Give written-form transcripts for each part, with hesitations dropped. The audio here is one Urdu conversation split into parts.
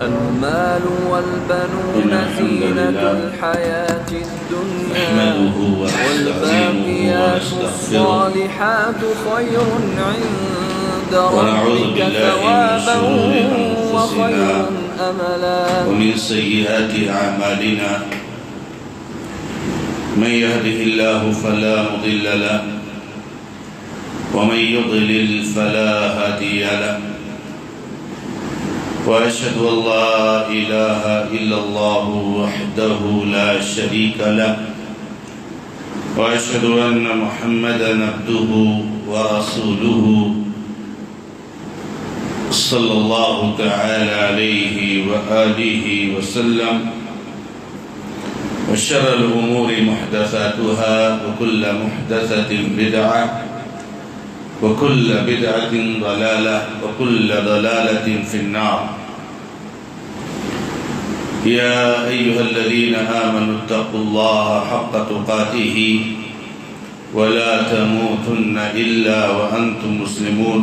المال والبنون زينة الحياة الدنيا والباقيات الصالحات خير عند ربك ثوابا وخير أملا. ومن سيئات أعمالنا من يهده الله فلا مضل له ومن يضلل فلا هادي له وأشهد أن لا إله إلا الله وحده لا شريك له وأشهد أن محمدا عبده ورسوله صلى الله تعالى عليه وآله وسلم. وشر الأمور محدثاتها وكل محدثة بدعة وكل بدعة ضلالة وكل ضلالة في النار. يا أيها الذين آمنوا اتقوا الله حق تقاته ولا تموتن إلا وأنتم مسلمون.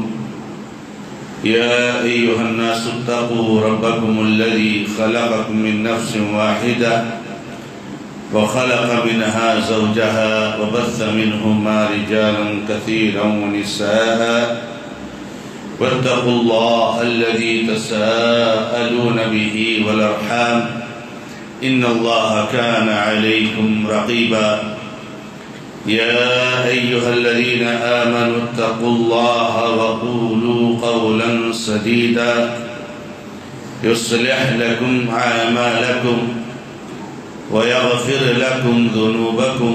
يا أيها الناس اتقوا ربكم الذي خلقكم من نفس واحدة وخلق منها زوجها وبث منهما رجالا كثيرا ونساء واتقوا الله الذي تساءلون به والأرحام إن الله كان عليكم رقيبا. يا أيها الذين آمنوا اتقوا الله وقولوا قولا سديدا يصلح لكم أعمالكم ويغفر لكم ذنوبكم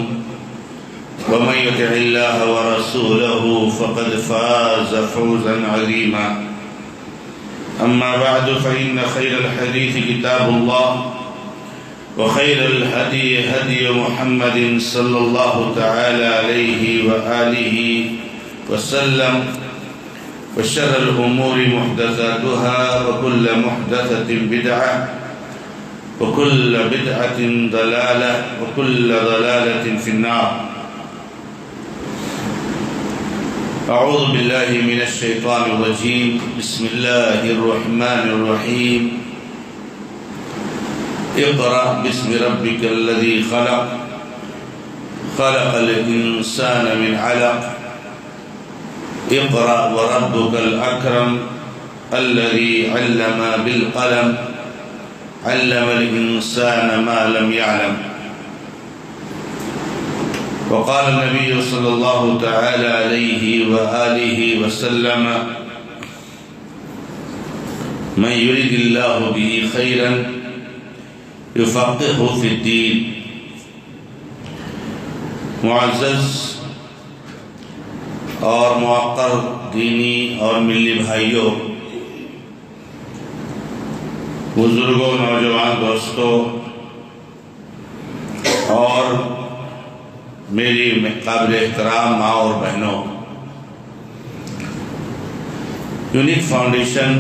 ومن يطع الله ورسوله فقد فاز فوزا عظيما. أما بعد فإن خير الحديث كتاب الله وخير الهدي هدي محمد صلى الله تعالى عليه وآله وسلم. وشر الأمور محدثاتها وكل محدثة بدعة وكل بدعة ضلالة وكل ضلالة في النار. أعوذ بالله من الشيطان الرجيم. بسم الله الرحمن الرحيم. اقرأ باسم ربك الذي خلق خلق الإنسان من علق اقرأ وربك الأكرم الذي علم بالقلم علم الإنسان ما لم يعلم. وقال النبي صلى الله تعالى عليه وآله وسلم من يريد الله به خيرا يفقهه في الدين. معزز اور موقر دینی اور ملی بھائیوں، بزرگوں، نوجوان دوستوں اور میری قابل احترام ماں اور بہنوں، یونیک فاؤنڈیشن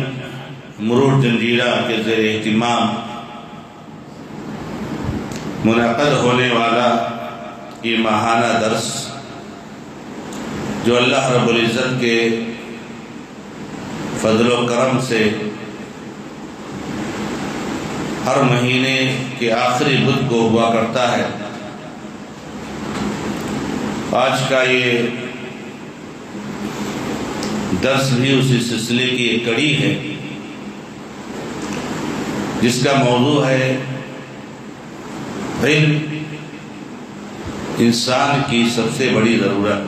مرور جنجیرہ کے زیر اہتمام منعقد ہونے والا یہ ماہانہ درس، جو اللہ رب العزت کے فضل و کرم سے ہر مہینے کے آخری بدھ کو ہوا کرتا ہے، آج کا یہ درس بھی اسی سلسلے کی ایک کڑی ہے، جس کا موضوع ہے علم انسان کی سب سے بڑی ضرورت۔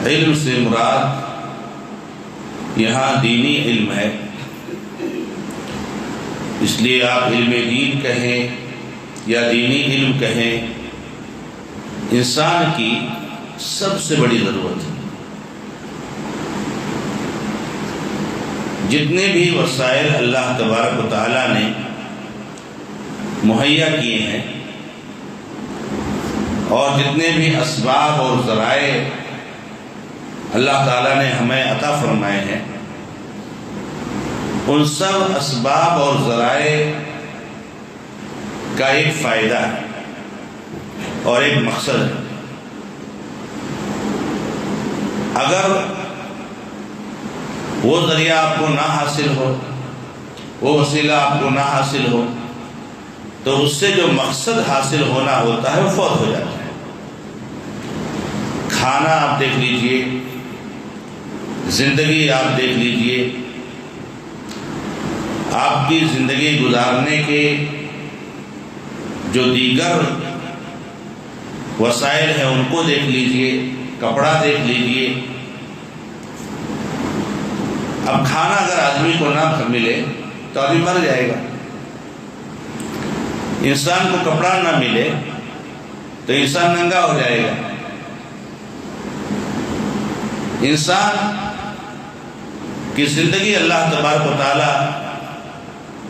علم سے مراد یہاں دینی علم ہے، اس لیے آپ علم دین کہیں یا دینی علم کہیں، انسان کی سب سے بڑی ضرورت ہے۔ جتنے بھی وسائل اللہ تبارک و تعالیٰ نے مہیا کیے ہیں اور جتنے بھی اسباب اور ذرائع اللہ تعالیٰ نے ہمیں عطا فرمائے ہیں، ان سب اسباب اور ذرائع کا ایک فائدہ ہے اور ایک مقصد ہے۔ اگر وہ ذریعہ آپ کو نہ حاصل ہو، وہ وسیلہ آپ کو نہ حاصل ہو، تو اس سے جو مقصد حاصل ہونا ہوتا ہے وہ فوت ہو جاتا ہے۔ کھانا آپ دیکھ لیجئے، زندگی آپ دیکھ لیجئے، آپ کی زندگی گزارنے کے جو دیگر وسائل ہیں ان کو دیکھ لیجئے، کپڑا دیکھ لیجئے۔ اب کھانا اگر آدمی کو نہ ملے تو آدمی مر جائے گا، انسان کو کپڑا نہ ملے تو انسان ننگا ہو جائے گا، انسان کی زندگی اللہ تبارک و تعالی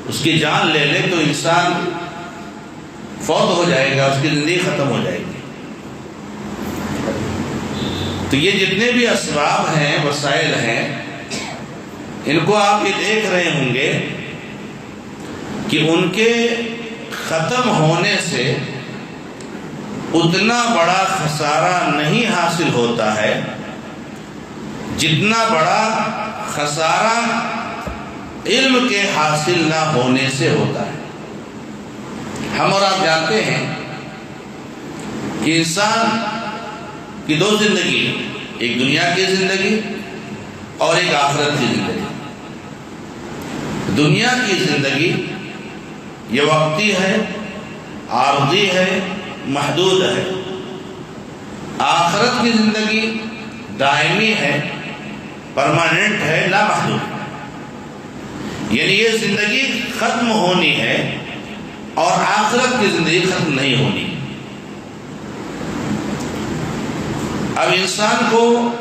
اس کی جان لے لے تو انسان فوت ہو جائے گا، اس کی زندگی ختم ہو جائے گی۔ تو یہ جتنے بھی اسباب ہیں، وسائل ہیں، ان کو آپ یہ دیکھ رہے ہوں گے کہ ان کے ختم ہونے سے اتنا بڑا خسارہ نہیں حاصل ہوتا ہے جتنا بڑا خسارہ علم کے حاصل نہ ہونے سے ہوتا ہے۔ ہم اور آپ جانتے ہیں کہ انسان کی دو زندگی ہے، ایک دنیا کی زندگی اور ایک آخرت کی زندگی۔ دنیا کی زندگی یہ وقتی ہے، عارضی ہے، محدود ہے۔ آخرت کی زندگی دائمی ہے، پرماننٹ ہے، لامحدود۔ یعنی یہ زندگی ختم ہونی ہے اور آخرت کی زندگی ختم نہیں ہونی۔ اب انسان کو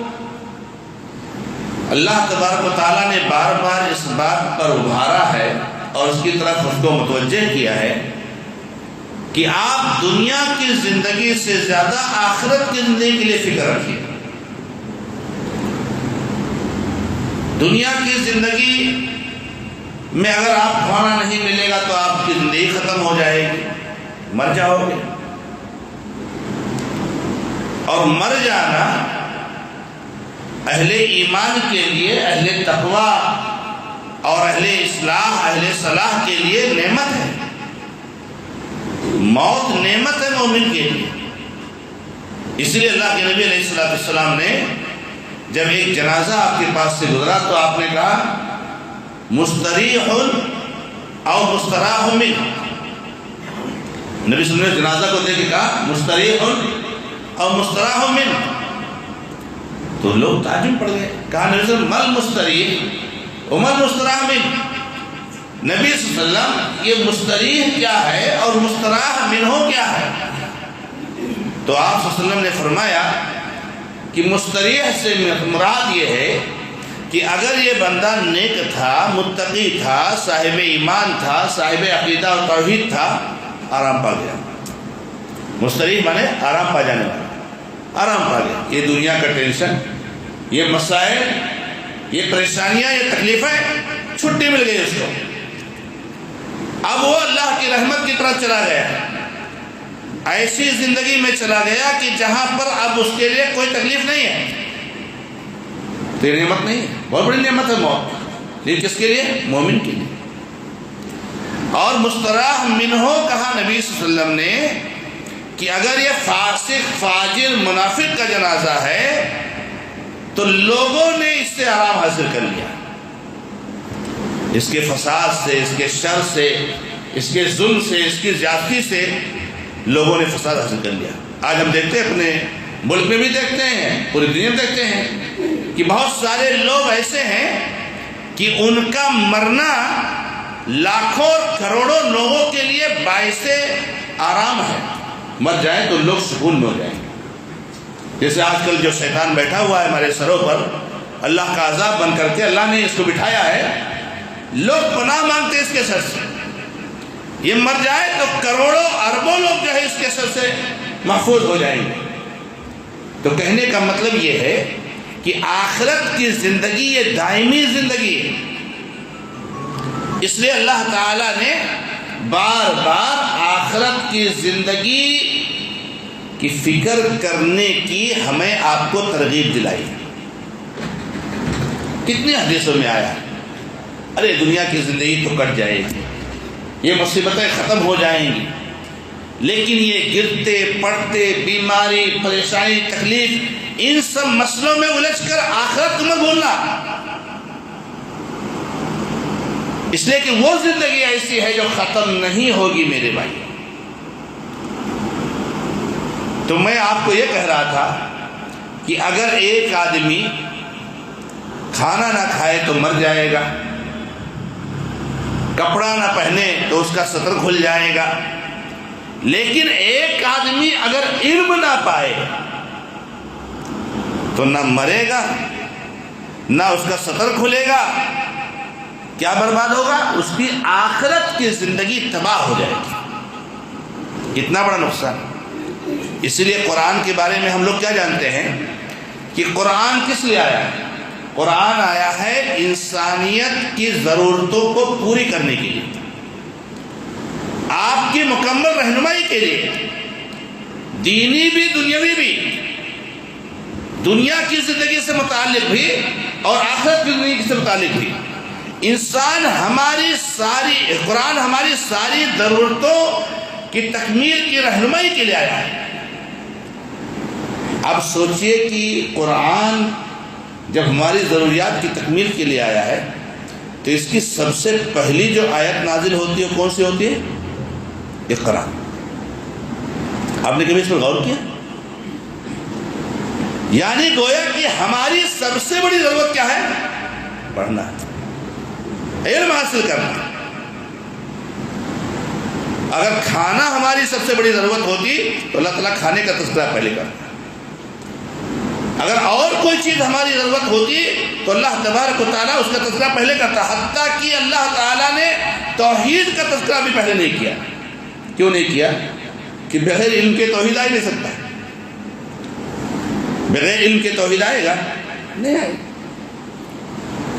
اللہ تبارک و تعالیٰ نے بار بار اس بات پر ابھارا ہے اور اس کی طرف اس کو متوجہ کیا ہے کہ آپ دنیا کی زندگی سے زیادہ آخرت کی زندگی کے لیے فکر رکھیے۔ دنیا کی زندگی میں اگر آپ کھانا نہیں ملے گا تو آپ کی زندگی ختم ہو جائے گی، مر جاؤ گے۔ اور مر جانا اہل ایمان کے لیے، اہل تقوی اور اہل اصلاح، اہل صلاح کے لیے نعمت ہے۔ موت نعمت ہے مومن کے لیے۔ اس لیے اللہ کے نبی علیہ السلام نے جب ایک جنازہ آپ کے پاس سے گزرا تو آپ نے کہا مستریح او مستراح منہ۔ نبی صلی اللہ علیہ وسلم نے جنازہ کو دیکھ کے کہا مستریح او مستراح منہ۔ تو لوگ تعجب پڑ گئے، کہا نبی صلی اللہ علیہ وسلم مل مستریح ومل مستراح منہ۔ نبی صلی اللہ علیہ وسلم یہ مستریح کیا ہے اور مستراح منہ کیا ہے؟ تو آپ صلی اللہ علیہ وسلم نے فرمایا کہ مستریح سے مراد یہ ہے کہ اگر یہ بندہ نیک تھا، متقی تھا، صاحب ایمان تھا، صاحب عقیدہ اور توحید تھا، آرام پا گیا۔ مستریح مانے آرام پا جانے والا، آرام پا گیا۔ یہ دنیا کا ٹینشن، یہ مسائل، یہ پریشانیاں، یہ تکلیفیں، چھٹی مل گئی اس کو۔ اب وہ اللہ کی رحمت کی طرف چلا گیا، ایسی زندگی میں چلا گیا کہ جہاں پر اب اس کے لیے کوئی تکلیف نہیں ہے۔ تو یہ نعمت نہیں ہے، بہت بڑی نعمت ہے موت، لیکن کس کے لیے؟ مومن کے لیے۔ اور مستراح منہ کہا نبی صلی اللہ علیہ وسلم نے کہ اگر یہ فاسق، فاجر، منافق کا جنازہ ہے تو لوگوں نے اس سے آرام حاصل کر لیا، اس کے فساد سے، اس کے شر سے، اس کے ظلم سے، اس کی زیادتی سے لوگوں نے فساد حاصل کر لیا۔ آج ہم دیکھتے ہیں، اپنے ملک میں بھی دیکھتے ہیں، پوری دنیا میں دیکھتے ہیں کہ بہت سارے لوگ ایسے ہیں کہ ان کا مرنا لاکھوں اور کروڑوں لوگوں کے لیے باعث آرام ہے۔ مر جائیں تو لوگ سکون میں ہو جائیں گے۔ جیسے آج کل جو شیطان بیٹھا ہوا ہے ہمارے سروں پر، اللہ کا عذاب بن کر کے اللہ نے اس کو بٹھایا ہے، لوگ پناہ مانگتے ہیں اس کے سر سے۔ یہ مر جائے تو کروڑوں اربوں لوگ جو ہے اس کے سر سے محفوظ ہو جائیں گے۔ تو کہنے کا مطلب یہ ہے کہ آخرت کی زندگی یہ دائمی زندگی ہے۔ اس لیے اللہ تعالیٰ نے بار بار آخرت کی زندگی کی فکر کرنے کی ہمیں آپ کو ترغیب دلائی کتنی حدیثوں میں آیا ارے دنیا کی زندگی تو کٹ جائے گی، یہ مصیبتیں ختم ہو جائیں گی، لیکن یہ گرتے پڑتے، بیماری، پریشانی، تکلیف، ان سب مسئلوں میں الجھ کر آخرت کو مت بھولنا، اس لیے کہ وہ زندگی ایسی ہے جو ختم نہیں ہوگی میرے بھائی۔ تو میں آپ کو یہ کہہ رہا تھا کہ اگر ایک آدمی کھانا نہ کھائے تو مر جائے گا، کپڑا نہ پہنے تو اس کا سطر کھل جائے گا، لیکن ایک آدمی اگر علم نہ پائے تو نہ مرے گا نہ اس کا سطر کھلے گا، کیا برباد ہوگا؟ اس کی آخرت کی زندگی تباہ ہو جائے گی۔ اتنا بڑا نقصان۔ اس لیے قرآن کے بارے میں ہم لوگ کیا جانتے ہیں کہ قرآن کس لیے آیا ہے؟ قرآن آیا ہے انسانیت کی ضرورتوں کو پوری کرنے کے لیے، آپ کی مکمل رہنمائی کے لیے، دینی بھی دنیاوی بھی، دنیا کی زندگی سے متعلق بھی اور آخرت کی زندگی سے متعلق بھی۔ قرآن ہماری ساری ضرورتوں کی تکمیل کی رہنمائی کے لیے آیا ہے۔ اب سوچئے کہ قرآن جب ہماری ضروریات کی تکمیل کے لیے آیا ہے تو اس کی سب سے پہلی جو آیت نازل ہوتی ہے کون سی ہوتی ہے؟ اقرا۔ آپ نے کبھی اس پر غور کیا؟ یعنی گویا کہ ہماری سب سے بڑی ضرورت کیا ہے؟ پڑھنا، علم حاصل کرنا۔ اگر کھانا ہماری سب سے بڑی ضرورت ہوتی تو اللہ تعالیٰ کھانے کا تذکرہ پہلے کرتا۔ اگر اور کوئی چیز ہماری ضرورت ہوتی تو اللہ تبارک و تعالیٰ اس کا تذکرہ پہلے کرتا، حتیٰ کہ اللہ تعالیٰ نے توحید کا تذکرہ بھی پہلے نہیں کیا۔ کیوں نہیں کیا؟ کہ بغیر علم کے توحید آ ہی نہیں سکتا، بغیر علم کے توحید آئے گا نہیں آئے گا،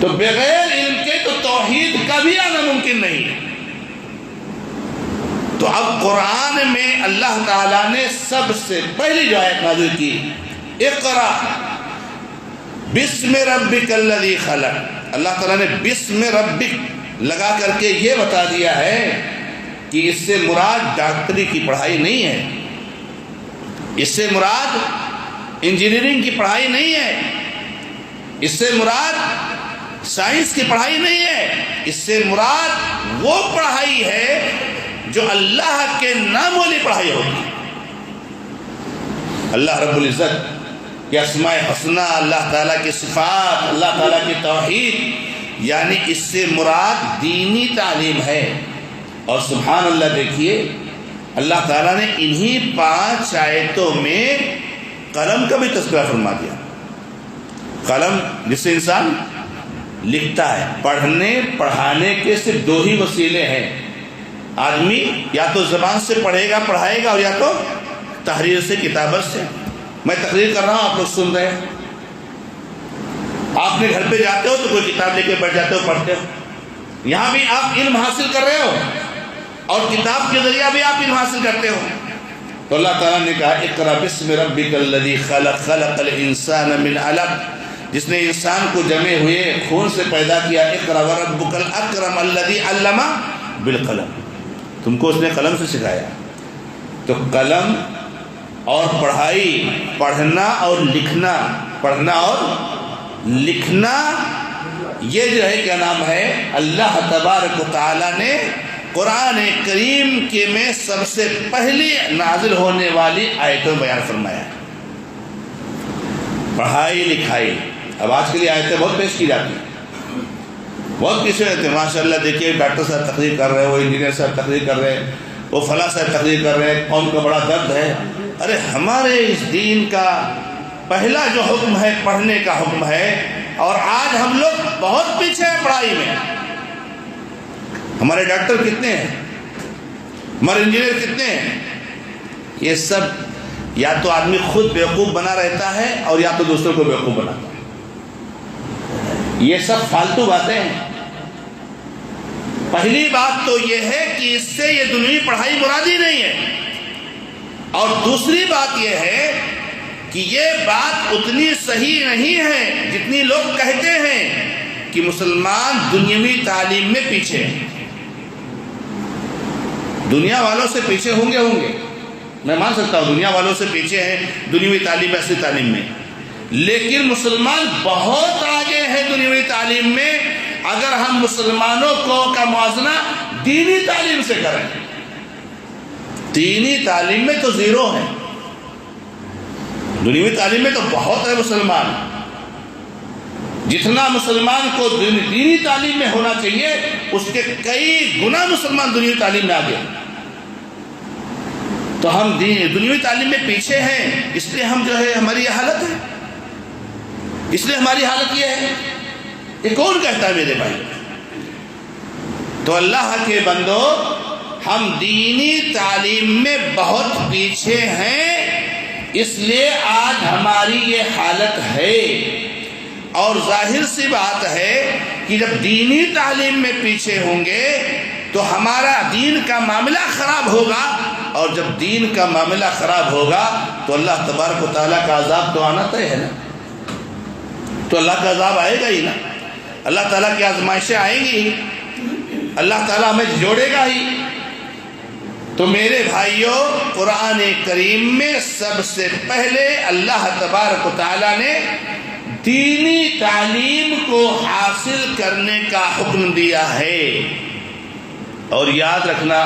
تو بغیر علم کے تو توحید کبھی آنا ممکن نہیں ہے۔ تو اب قرآن میں اللہ تعالیٰ نے سب سے پہلی جو آیت نازل کی، اقرا بسم ربک الذی خلق، اللہ تعالیٰ نے بسم ربک لگا کر کے یہ بتا دیا ہے کہ اس سے مراد ڈاکٹری کی پڑھائی نہیں ہے، اس سے مراد انجینئرنگ کی پڑھائی نہیں ہے، اس سے مراد سائنس کی پڑھائی نہیں ہے، اس سے مراد وہ پڑھائی ہے جو اللہ کے نام والی پڑھائی ہوگی۔ اللہ رب العزت کے اسماء حسنہ، اللہ تعالیٰ کی صفات، اللہ تعالیٰ کی توحید، یعنی اس سے مراد دینی تعلیم ہے۔ اور سبحان اللہ، دیکھیے اللہ تعالیٰ نے انہی 5 آیتوں میں قلم کا بھی تذکرہ فرما دیا۔ قلم جس سے انسان لکھتا ہے، پڑھنے پڑھانے کے صرف 2 ہی وسیلے ہیں، آدمی یا تو زبان سے پڑھے گا پڑھائے گا، اور یا تو تحریر سے، کتابت سے۔ میں تقریر کر رہا ہوں، آپ لوگ سن رہے ہیں، آپ نے گھر پہ جاتے ہو تو کوئی کتاب لے کے بیٹھ جاتے ہو، پڑھتے ہو، یہاں بھی آپ علم حاصل کر رہے ہو اور کتاب کے ذریعہ بھی آپ علم حاصل کرتے ہو۔ تو اللہ تعالیٰ نے کہا اقرا بسم ربک الذی خلق، خلق الانسان من علق، جس نے انسان کو جمے ہوئے خون سے پیدا کیا، اقرا وربک الاکرم الذی علم بالقلم، تم کو اس نے قلم سے سکھایا۔ تو قلم اور پڑھائی، پڑھنا اور لکھنا، پڑھنا اور لکھنا، یہ جو ہے کیا نام ہے، اللہ تبارک و تعالیٰ نے قرآن کریم کے میں سب سے پہلی نازل ہونے والی آیتوں بیان فرمایا ہے۔ پڑھائی لکھائی، اب آج کے لیے آیتیں بہت پیش کی جاتی ہیں، بہت پیچھے رہتے ہیں، ماشاء اللہ دیکھیے ڈاکٹر صاحب تقریر کر رہے ہیں، وہ انجینئر صاحب تقریر کر رہے ہیں، وہ فلاں صاحب تقریر کر رہے ہیں، قوم کا بڑا درد ہے۔ ارے ہمارے اس دین کا پہلا جو حکم ہے پڑھنے کا حکم ہے، اور آج ہم لوگ بہت پیچھے ہیں پڑھائی میں۔ ہمارے ڈاکٹر کتنے ہیں، ہمارے انجینئر کتنے ہیں، یہ سب یا تو آدمی خود بیوقوف بنا رہتا ہے اور یا تو دوسروں کو بیوقوف بناتا ہے، یہ سب فالتو باتیں ہیں۔ پہلی بات تو یہ ہے کہ اس سے یہ دنیوی پڑھائی مرادی نہیں ہے، اور دوسری بات یہ ہے کہ یہ بات اتنی صحیح نہیں ہے جتنی لوگ کہتے ہیں۔ کہ مسلمان دنیاوی تعلیم میں پیچھے ہیں. دنیا والوں سے پیچھے ہوں گے میں مان سکتا ہوں دنیا والوں سے پیچھے ہیں دنیاوی تعلیم ایسی تعلیم میں، لیکن مسلمان بہت آگے ہیں دنیاوی تعلیم میں اگر ہم مسلمانوں کا موازنہ دینی تعلیم سے کریں. دینی تعلیم میں تو زیرو ہے، دنیاوی تعلیم میں تو بہت ہے مسلمان. جتنا مسلمان کو دینی تعلیم میں ہونا چاہیے اس کے کئی گنا مسلمان دنیاوی تعلیم میں آگے. تو ہم دنیاوی تعلیم میں پیچھے ہیں، اس لیے ہم جو ہے ہماری یہ حالت ہے، اس لیے ہماری حالت یہ ہے. یہ کون کہتا ہے میرے بھائی؟ تو اللہ کے بندو ہم دینی تعلیم میں بہت پیچھے ہیں، اس لیے آج ہماری یہ حالت ہے. اور ظاہر سی بات ہے کہ جب دینی تعلیم میں پیچھے ہوں گے تو ہمارا دین کا معاملہ خراب ہوگا، اور جب دین کا معاملہ خراب ہوگا تو اللہ تبارک و تعالیٰ کا عذاب تو آنا طے ہے نا. تو اللہ کا عذاب آئے گا ہی نا، اللہ تعالیٰ کی آزمائشیں آئیں گی، اللہ تعالیٰ ہمیں جوڑے گا ہی. تو میرے بھائیوں، قرآن کریم میں سب سے پہلے اللہ تبارک و تعالیٰ نے دینی تعلیم کو حاصل کرنے کا حکم دیا ہے. اور یاد رکھنا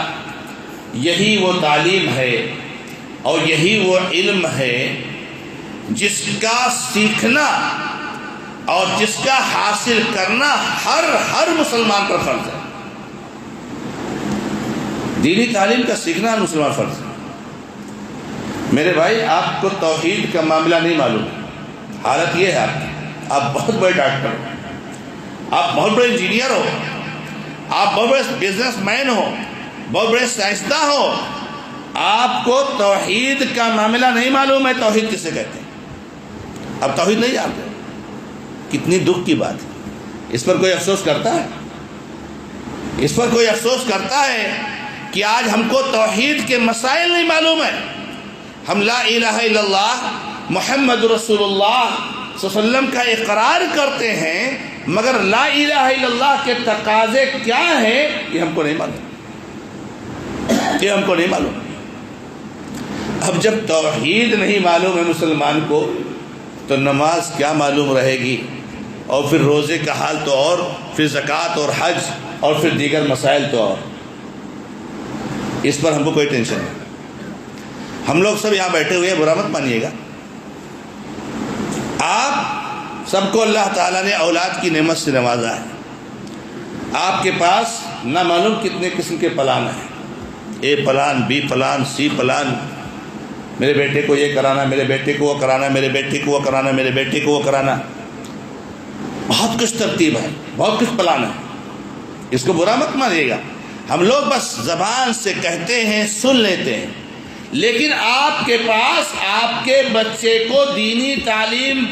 یہی وہ تعلیم ہے اور یہی وہ علم ہے جس کا سیکھنا اور جس کا حاصل کرنا ہر مسلمان پر فرض ہے. دینی تعلیم کا سیکھنا ہر مسلمان فرض ہے. میرے بھائی، آپ کو توحید کا معاملہ نہیں معلوم ہے. حالت یہ ہے آپ بہت بڑے ڈاکٹر ہو، آپ بہت بڑے انجینئر ہو، آپ بہت بڑے بزنس مین ہو، بہت بڑے سائنسداں ہو، آپ کو توحید کا معاملہ نہیں معلوم ہے. توحید کسے کہتے ہیں؟ اب توحید نہیں جانتے. کتنی دکھ کی بات ہے. اس پر کوئی افسوس کرتا ہے؟ اس پر کوئی افسوس کرتا ہے کہ آج ہم کو توحید کے مسائل نہیں معلوم ہے. ہم لا الہ الا اللہ محمد رسول اللہ صلی اللہ علیہ وسلم کا اقرار کرتے ہیں، مگر لا الہ الا اللہ کے تقاضے کیا ہیں یہ ہم کو نہیں معلوم، یہ ہم کو نہیں معلوم. اب جب توحید نہیں معلوم ہے مسلمان کو تو نماز کیا معلوم رہے گی، اور پھر روزے کا حال تو اور، پھر زکوٰۃ اور حج اور پھر دیگر مسائل تو اور. اس پر ہم کو کوئی ٹینشن نہیں. ہم لوگ سب یہاں بیٹھے ہوئے ہیں، برا مت مانیے گا. آپ سب کو اللہ تعالیٰ نے اولاد کی نعمت سے نوازا ہے. آپ کے پاس نہ معلوم کتنے قسم کے پلان ہیں، A plan, B plan, C plan. میرے بیٹے کو یہ کرانا، میرے بیٹے کو وہ کرانا، میرے بیٹے کو وہ کرانا، میرے بیٹے کو وہ کرانا. بہت کچھ ترتیب ہے، بہت کچھ پلان ہے. اس کو برا مت مانیے گا. ہم لوگ بس زبان سے کہتے ہیں، سن لیتے ہیں، لیکن آپ کے پاس آپ کے بچے کو دینی تعلیم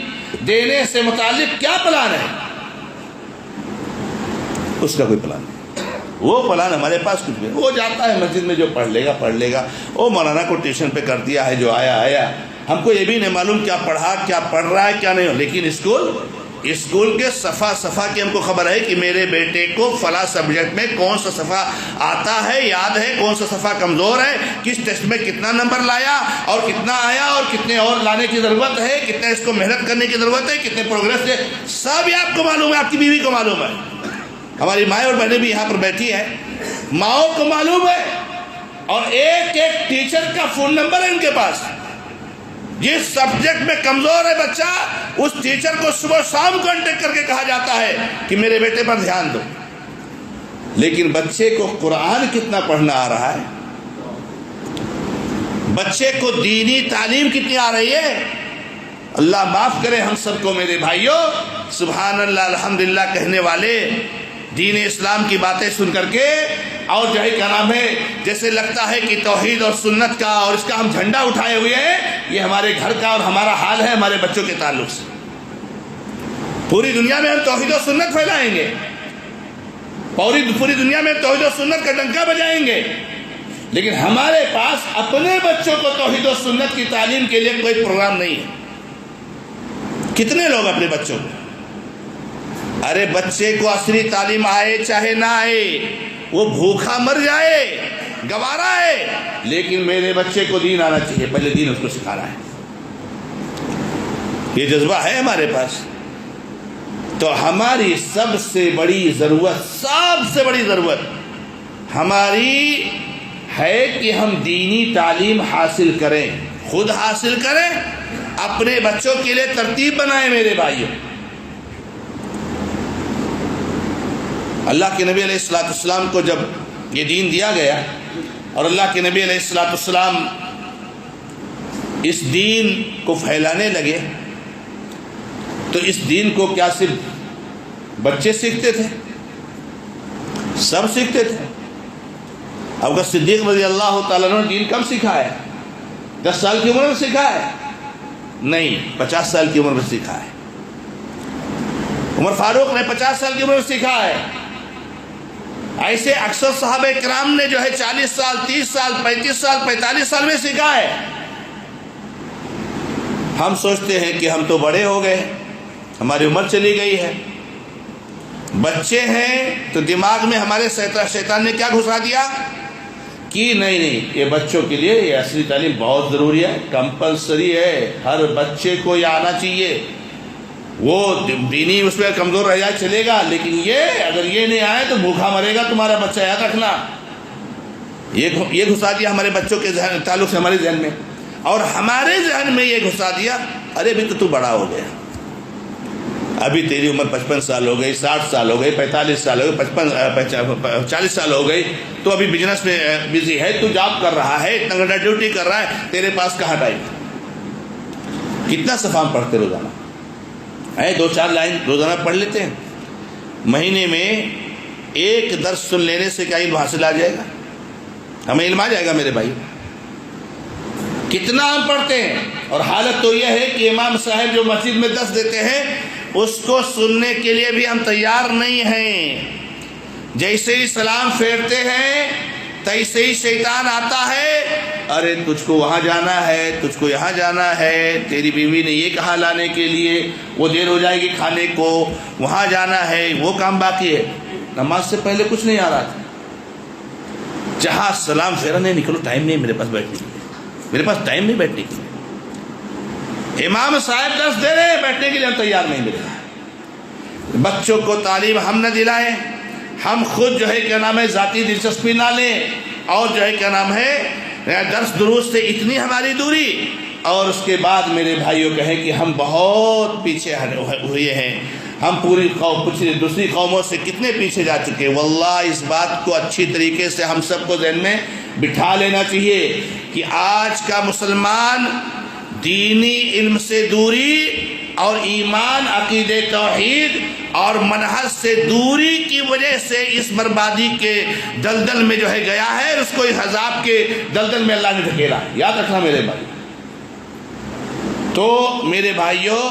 دینے سے متعلق کیا پلان ہے؟ اس کا کوئی پلان نہیں. وہ پلان ہمارے پاس کچھ بھی. وہ جاتا ہے مسجد میں، جو پڑھ لے گا. وہ مولانا کو ٹیوشن پہ کر دیا ہے، جو آیا. ہم کو یہ بھی نہیں معلوم کیا پڑھا، کیا پڑھ رہا ہے، کیا نہیں. لیکن اسکول کے صفحہ کی ہم کو خبر ہے کہ میرے بیٹے کو فلاں سبجیکٹ میں کون سا صفحہ آتا ہے، یاد ہے، کون سا صفحہ کمزور ہے، کس ٹیسٹ میں کتنا نمبر لایا اور کتنا آیا اور کتنے اور لانے کی ضرورت ہے، کتنا اس کو محنت کرنے کی ضرورت ہے، کتنے پروگریس ہے. سب یہ آپ کو معلوم ہے، آپ کی بیوی کو معلوم ہے. ہماری مائیں اور بہنیں بھی یہاں پر بیٹھی ہیں، ماؤں کو معلوم ہے. اور ایک ٹیچر کا فون نمبر ہے ان کے پاس. جس سبجیکٹ میں کمزور ہے بچہ، اس ٹیچر کو صبح شام کانٹیکٹ کر کے کہا جاتا ہے کہ میرے بیٹے پر دھیان دو. لیکن بچے کو قرآن کتنا پڑھنا آ رہا ہے، بچے کو دینی تعلیم کتنی آ رہی ہے. اللہ معاف کرے ہم سب کو میرے بھائیوں. سبحان اللہ الحمدللہ کہنے والے دین اسلام کی باتیں سن کر کے اور جو ہے کیا نام ہے، جیسے لگتا ہے کہ توحید اور سنت کا اور اس کا ہم جھنڈا اٹھائے ہوئے ہیں. یہ ہمارے گھر کا اور ہمارا حال ہے ہمارے بچوں کے تعلق سے. پوری دنیا میں ہم توحید و سنت پھیلائیں گے، پوری دنیا میں توحید و سنت کا ڈنکا بجائیں گے، لیکن ہمارے پاس اپنے بچوں کو توحید و سنت کی تعلیم کے لیے کوئی پروگرام نہیں ہے. کتنے لوگ اپنے بچوں کو ارے بچے کو عصری تعلیم آئے چاہے نہ آئے، وہ بھوکا مر جائے گوارا ہے، لیکن میرے بچے کو دین آنا چاہیے، پہلے دین اس کو سکھانا ہے۔ یہ جذبہ ہے ہمارے پاس۔ تو ہماری سب سے بڑی ضرورت ہماری ہے کہ ہم دینی تعلیم حاصل کریں، خود حاصل کریں، اپنے بچوں کے لیے ترتیب بنائیں۔ میرے بھائیوں، اللہ کے نبی علیہ السلام کو جب یہ دین دیا گیا اور اللہ کے نبی علیہ السلام اس دین کو پھیلانے لگے، تو اس دین کو کیا صرف بچے سیکھتے تھے؟ سب سیکھتے تھے۔ اب اگر صدیق رضی اللہ تعالیٰ نے دین کب سیکھا ہے؟ 10 سال کی عمر میں سیکھا ہے؟ نہیں، 50 سال کی عمر میں سیکھا ہے۔ عمر فاروق نے 50 سال کی عمر میں سیکھا ہے۔ ایسے اکثر صحابہ کرام نے جو ہے 40 سال 30 سال 35 سال 45 سال میں سیکھا ہے۔ ہم سوچتے ہیں کہ ہم تو بڑے ہو گئے، ہماری عمر چلی گئی ہے، بچے ہیں تو دماغ میں ہمارے شیطان نے کیا گھسا دیا کہ نہیں، یہ بچوں کے لیے یہ عصری تعلیم بہت ضروری ہے، کمپلسری ہے، ہر بچے کو یہ آنا چاہیے۔ وہ دینی اس میں کمزور رہ جائے چلے گا، لیکن یہ اگر یہ نہیں آئے تو بھوکا مرے گا تمہارا بچہ، یاد رکھنا۔ یہ گھسا دیا ہمارے بچوں کے تعلق سے ہمارے ذہن میں، اور ہمارے ذہن میں یہ گھسا دیا ارے ابھی تو بڑا ہو گیا، ابھی تیری عمر 55 سال ہو گئی، 60 سال ہو گئی، 45 سال ہو گئی، 40 سال ہو گئی، تو ابھی بزنس میں بزی ہے، تو جاب کر رہا ہے، اتنا گھنٹہ ڈیوٹی کر رہا ہے، تیرے پاس کہاں ٹائم؟ کتنا صفحہ پڑھتے روزانہ؟ 2-4 لائن روزانہ پڑھ لیتے ہیں، مہینے میں ایک درس سن لینے سے کیا علم حاصل آ جائے گا؟ ہمیں علم آ جائے گا میرے بھائی؟ کتنا ہم پڑھتے ہیں، اور حالت تو یہ ہے کہ امام صاحب جو مسجد میں درس دیتے ہیں اس کو سننے کے لیے بھی ہم تیار نہیں ہیں۔ جیسے ہی سلام پھیرتے ہیں تیسے ہی شیطان آتا ہے، ارے تجھ کو وہاں جانا ہے، تجھ کو یہاں جانا ہے، تیری بیوی نے یہ کہا لانے کے لیے، وہ دیر ہو جائے گی کھانے کو، وہاں جانا ہے، وہ کام باقی ہے۔ نماز سے پہلے کچھ نہیں آ رہا تھا، جہاں سلام پھیرا نہیں، نکلو، ٹائم نہیں میرے پاس بیٹھنے کے لیے، میرے پاس ٹائم نہیں بیٹھنے کے لیے۔ امام صاحب درس دے رہے ہیں، بیٹھنے کے لیے ہم تیار نہیں ملے۔ بچوں کو تعلیم ہم نہ دلائیں، ہم خود جو ہے کیا نام ہے ذاتی دلچسپی نہ لیں، اور جو ہے کیا نام ہے درس دروس سے اتنی ہماری دوری، اور اس کے بعد میرے بھائیوں کہیں کہ ہم بہت پیچھے ہوئے ہیں، ہم پوری دوسری قوموں سے کتنے پیچھے جا چکے ہیں۔ واللہ اس بات کو اچھی طریقے سے ہم سب کو ذہن میں بٹھا لینا چاہیے کہ آج کا مسلمان دینی علم سے دوری اور ایمان عقیدے توحید اور منہج سے دوری کی وجہ سے اس بربادی کے دلدل میں جو ہے گیا ہے، اس کو اس عذاب کے دلدل میں اللہ نے دھکیلا۔ یاد رکھنا میرے بھائی۔ تو میرے بھائیوں،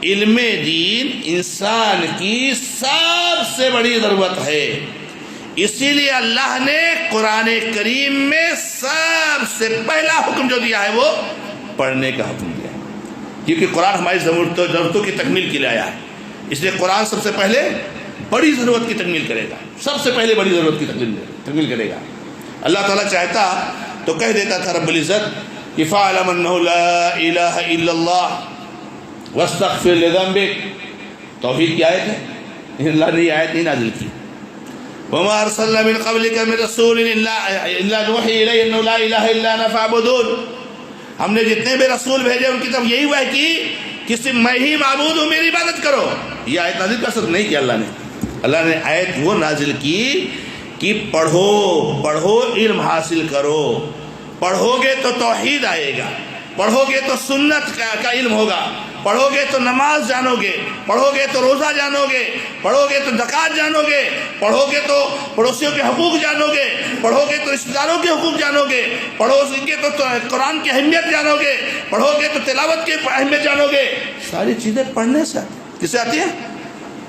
علم دین انسان کی سب سے بڑی ضرورت ہے، اسی لیے اللہ نے قرآن کریم میں سب سے پہلا حکم جو دیا ہے وہ پڑھنے کا حکم دیا ہے، کیونکہ قرآن ہماری ضرورتوں کی تکمیل کے لیے آیا ہے، اس لیے قرآن سب سے پہلے بڑی ضرورت کی تکمیل کرے گا، سب سے پہلے بڑی ضرورت کی تکمیل کرے گا۔ اللہ تعالیٰ چاہتا تو کہہ دیتا تھا رب العزت کہ فَاعْلَمْ أَنَّهُ لَا إِلَهَ إِلَّا اللَّهُ وَاسْتَغْفِرْ لِذَنبِكَ، توحید کی آیت ہے، اللہ نے یہ آیت نہیں نازل کی۔ وَمَا أَرْسَلْنَا مِن قَبْلِكَ مِن رَسُولٍ إِلَّا نُوحِي إِلَيْهِ أَنَّهُ لَا إِلَهَ إِلَّا أَنَا فَاعْبُدُونِ، ہم نے جتنے بھی رسول بھیجے ان کی طرف یہی ہوا ہے کہ صرف میں ہی معبود ہوں، میری عبادت کرو۔ یہ آیت نازل کر سکتے نہیں کیا اللہ نے آیت وہ نازل کی کہ پڑھو علم حاصل کرو، پڑھو گے تو توحید آئے گا، پڑھو گے تو سنت کا علم ہوگا، پڑھو گے تو نماز جانو گے، پڑھو گے تو روزہ جانو گے، پڑھو گے تو زکوٰۃ جانو گے، پڑھو گے تو پڑوسیوں کے حقوق جانو گے، پڑھو گے تو رشتہ داروں کے حقوق جانو گے، پڑھو گے تو قرآن کی اہمیت جانو گے، پڑھو گے تو تلاوت کی اہمیت جانو گے۔ ساری چیزیں پڑھنے سے آتی، کس سے آتی ہیں؟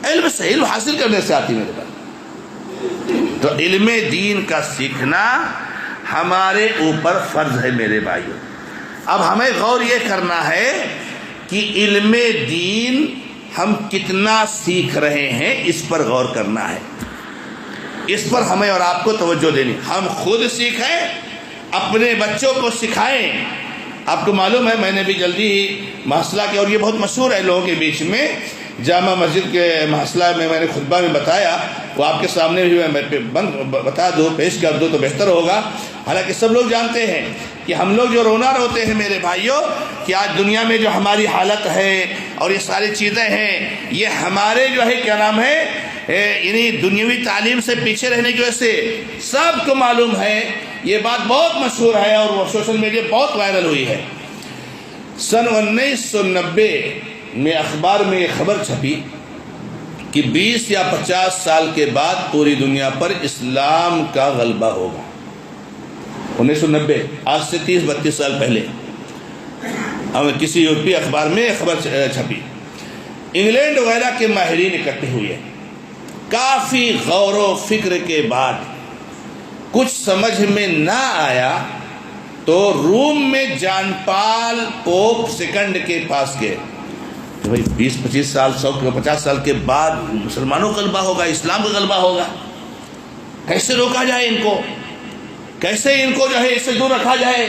علم سے، علم حاصل کرنے سے آتی میرے پاس۔ تو علم دین کا سیکھنا ہمارے اوپر فرض ہے میرے بھائیوں۔ اب ہمیں غور یہ کرنا ہے کہ علم دین ہم کتنا سیکھ رہے ہیں اس پر غور کرنا ہے، اس پر ہمیں اور آپ کو توجہ دینی. ہم خود سیکھیں، اپنے بچوں کو سکھائیں. آپ کو معلوم ہے میں نے بھی جلدی ہی محصلہ کے، اور یہ بہت مشہور ہے لوگوں کے بیچ میں، جامع مسجد کے محصلہ میں نے خطبہ میں بتایا، وہ آپ کے سامنے بھی میں بتا دو، پیش کر دو تو بہتر ہوگا. حالانکہ سب لوگ جانتے ہیں کہ ہم لوگ جو رونا روتے ہیں میرے بھائیوں کہ آج دنیا میں جو ہماری حالت ہے اور یہ ساری چیزیں ہیں، یہ ہمارے جو ہے کیا نام ہے یعنی دنیاوی تعلیم سے پیچھے رہنے کی وجہ سے. سب کو معلوم ہے، یہ بات بہت مشہور ہے اور وہ سوشل میڈیا بہت وائرل ہوئی ہے. سن 1990 میں اخبار میں یہ خبر چھپی کہ 20 یا 50 سال کے بعد پوری دنیا پر اسلام کا غلبہ ہوگا. 1990، آج سے 30-32 سال پہلے کسی یورپی اخبار میں خبر چھپی. انگلینڈ وغیرہ کے ماہرین اکٹھے ہوئے، کافی غور و فکر کے بعد کچھ سمجھ میں نہ آیا تو روم میں جان پال پوپ سیکنڈ کے پاس گئے. بھائی 20-25 سال 100-50 سال کے بعد مسلمانوں کا غلبہ ہوگا، اسلام کا غلبہ ہوگا، کیسے روکا جائے ان کو، کیسے ان کو جو ہے اس سے دور رکھا جائے،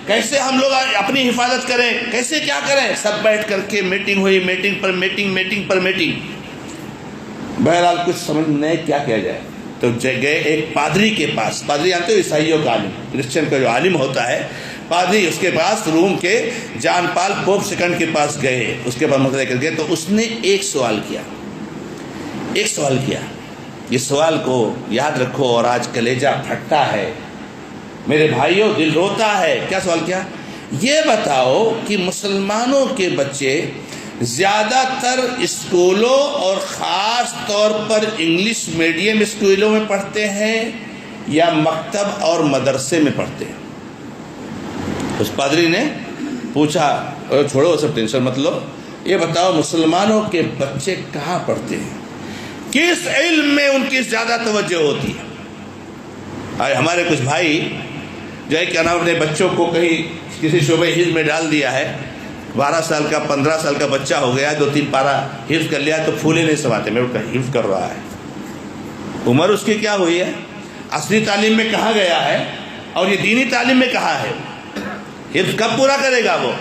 کیسے ہم لوگ اپنی حفاظت کریں، کیسے کیا کریں. سب بیٹھ کر کے میٹنگ ہوئی، میٹنگ پر میٹنگ. بہرحال کچھ سمجھ نہیں کیا کیا جائے تو گئے ایک پادری کے پاس. پادری جانتے ہو عیسائیوں کا عالم، کرسچن کا جو عالم ہوتا ہے پادری، اس کے پاس روم کے جان پال پوپ سیکنڈ کے پاس گئے، اس کے پاس مطلع کر گئے. تو اس نے ایک سوال کیا. یہ سوال کو یاد رکھو اور آج کلیجہ پھٹتا ہے میرے بھائیوں، دل روتا ہے. کیا سوال کیا؟ یہ بتاؤ کہ مسلمانوں کے بچے زیادہ تر اسکولوں اور خاص طور پر انگلش میڈیم اسکولوں میں پڑھتے ہیں یا مکتب اور مدرسے میں پڑھتے ہیں؟ اس پادری نے پوچھا، چھوڑو سب ٹینشن مت لو، یہ بتاؤ مسلمانوں کے بچے کہاں پڑھتے ہیں، کس علم میں ان کی زیادہ توجہ ہوتی ہے؟ ہمارے کچھ بھائی جو ہے کیا نام اپنے بچوں کو کہیں کسی شعبہ حفظ میں ڈال دیا ہے، 12 سال کا 15 سال کا بچہ ہو گیا، 2-3 پارہ حفظ کر لیا تو پھولے نہیں سماتے، میرے کو حفظ کر رہا ہے. عمر اس کی کیا ہوئی ہے، اصلی تعلیم میں کہاں گیا ہے اور یہ دینی تعلیم میں کہاں ہے؟ حفظ کب پورا کرے گا وہ،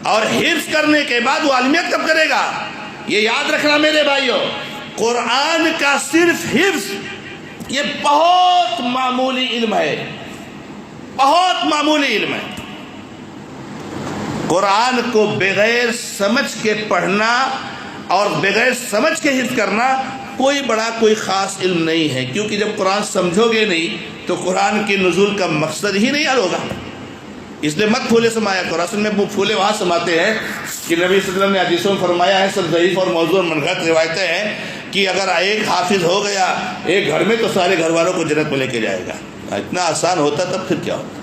اور حفظ کرنے کے بعد وہ عالمیت کب کرے گا؟ یہ یاد رکھنا میرے بھائیوں، قرآن کا صرف حفظ یہ بہت معمولی علم ہے، بہت معمولی علم ہے. قرآن کو بغیر سمجھ کے پڑھنا اور بغیر سمجھ کے حفظ کرنا کوئی خاص علم نہیں ہے، کیونکہ جب قرآن سمجھو گے نہیں تو قرآن کے نزول کا مقصد ہی نہیں حل ہوگا. اس لیے مت پھولے سمایا کرو. اصل میں وہ پھولے وہاں سماتے ہیں کہ نبی صلی اللہ علیہ وسلم نے حدیثوں میں فرمایا ہے، سب ضعیف اور موضوع اور منغلط روایتیں ہیں کہ اگر ایک حافظ ہو گیا ایک گھر میں تو سارے گھر والوں کو جنت میں لے کے جائے گا. اتنا آسان ہوتا تب پھر کیا ہوتا.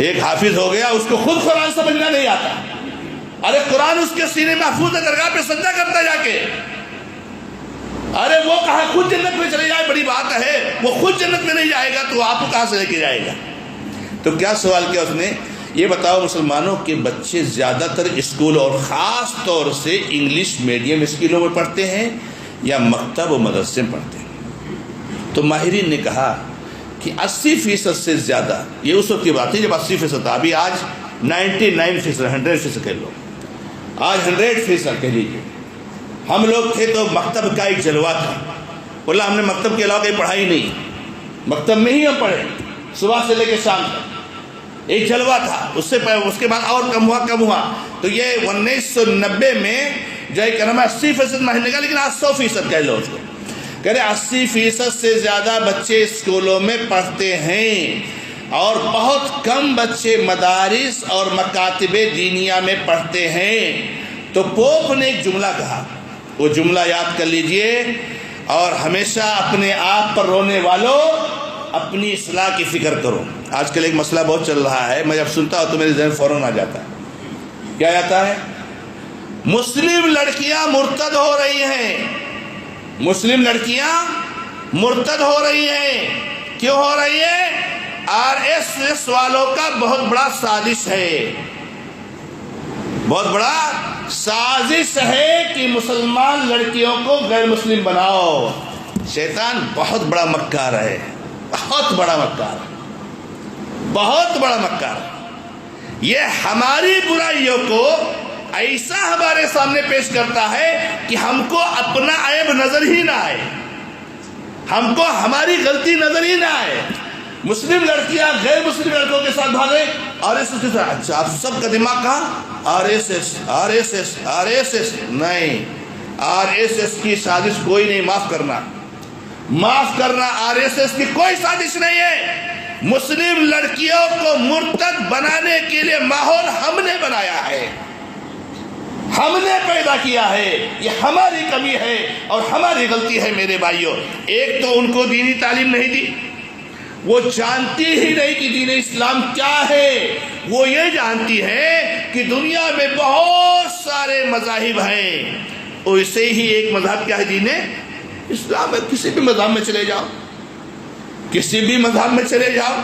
ایک حافظ ہو گیا اس کو خود قرآن سمجھنا نہیں آتا، ارے قرآن اس کے سینے محفوظ ہے، درگاہ پہ سجدہ کرتا جا کے، ارے وہ کہاں خود جنت میں چلے جائے بڑی بات ہے، وہ خود جنت میں نہیں جائے گا تو آپ کو کہاں سے لے کے جائے گا. تو کیا سوال کیا اس نے، یہ بتاؤ مسلمانوں کے بچے زیادہ تر اسکول اور خاص طور سے انگلش میڈیم اسکولوں میں پڑھتے ہیں یا مکتب و مدرسے میں پڑھتے ہیں؟ تو ماہرین نے کہا کہ 80% سے زیادہ، یہ اس وقت کی بات ہے جب 80% تھا، ابھی آج 99%، 100% کہہ لو، آج 100% کہہ لیجیے. ہم لوگ تھے تو مکتب کا ایک جلوہ تھا، بولا ہم نے مکتب کے علاوہ کہیں پڑھائی نہیں، مکتب میں ہی ہم پڑھے صبح سے لے کے شام تک، ایک جلوہ تھا. اس کے بعد اور کم ہوا تو یہ 1990 میں جو ہے کہنا 80% مہینے کا، لیکن آج 100% کہہ لو اس کو، کہہ رہے 80% سے زیادہ بچے اسکولوں میں پڑھتے ہیں اور بہت کم بچے مدارس اور مکاتب دینیہ میں پڑھتے ہیں. تو پوپ نے ایک جملہ کہا، وہ جملہ یاد کر لیجئے، اور ہمیشہ اپنے آپ پر رونے والوں اپنی اصلاح کی فکر کرو. آج کل ایک مسئلہ بہت چل رہا ہے، میں جب سنتا ہوں تو میرے ذہن فوراً آ جاتا ہے. کیا آتا ہے؟ مسلم لڑکیاں مرتد ہو رہی ہیں، مسلم لڑکیاں مرتد ہو رہی ہیں. کیوں ہو رہی ہے؟ RSS والوں کا بہت بڑا سازش ہے، بہت بڑا سازش ہے کہ مسلمان لڑکیوں کو غیر مسلم بناؤ. شیطان بہت بڑا مکار ہے، بہت بڑا مکار، بہت بڑا مکار. یہ ہماری برائیوں کو ایسا ہمارے سامنے پیش کرتا ہے کہ ہم کو اپنا عیب نظر ہی نہ آئے، ہم کو ہماری غلطی نظر ہی نہ آئے. مسلم لڑکیاں غیر مسلم لڑکوں کے ساتھ بھاگے، RSS کے ساتھ. اچھا، آپ سب کا دماغ کہاں؟ RSS RSS RSS. نہیں، RSS کی سازش کوئی نہیں. معاف کرنا، معاف کرنا. RSS کی کوئی سازش نہیں ہے. مسلم لڑکیوں کو مرتد بنانے کے لیے ماحول ہم نے بنایا ہے، ہم نے پیدا کیا ہے. یہ ہماری کمی ہے اور ہماری غلطی ہے میرے بھائیوں. ایک تو ان کو دینی تعلیم نہیں دی، وہ جانتی ہی نہیں کہ دین اسلام کیا ہے. وہ یہ جانتی ہے کہ دنیا میں بہت سارے مذاہب ہیں، ویسے ہی ایک مذہب کیا ہے؟ دین اسلام ہے. کسی بھی مذہب میں چلے جاؤ، کسی بھی مذہب میں چلے جاؤ.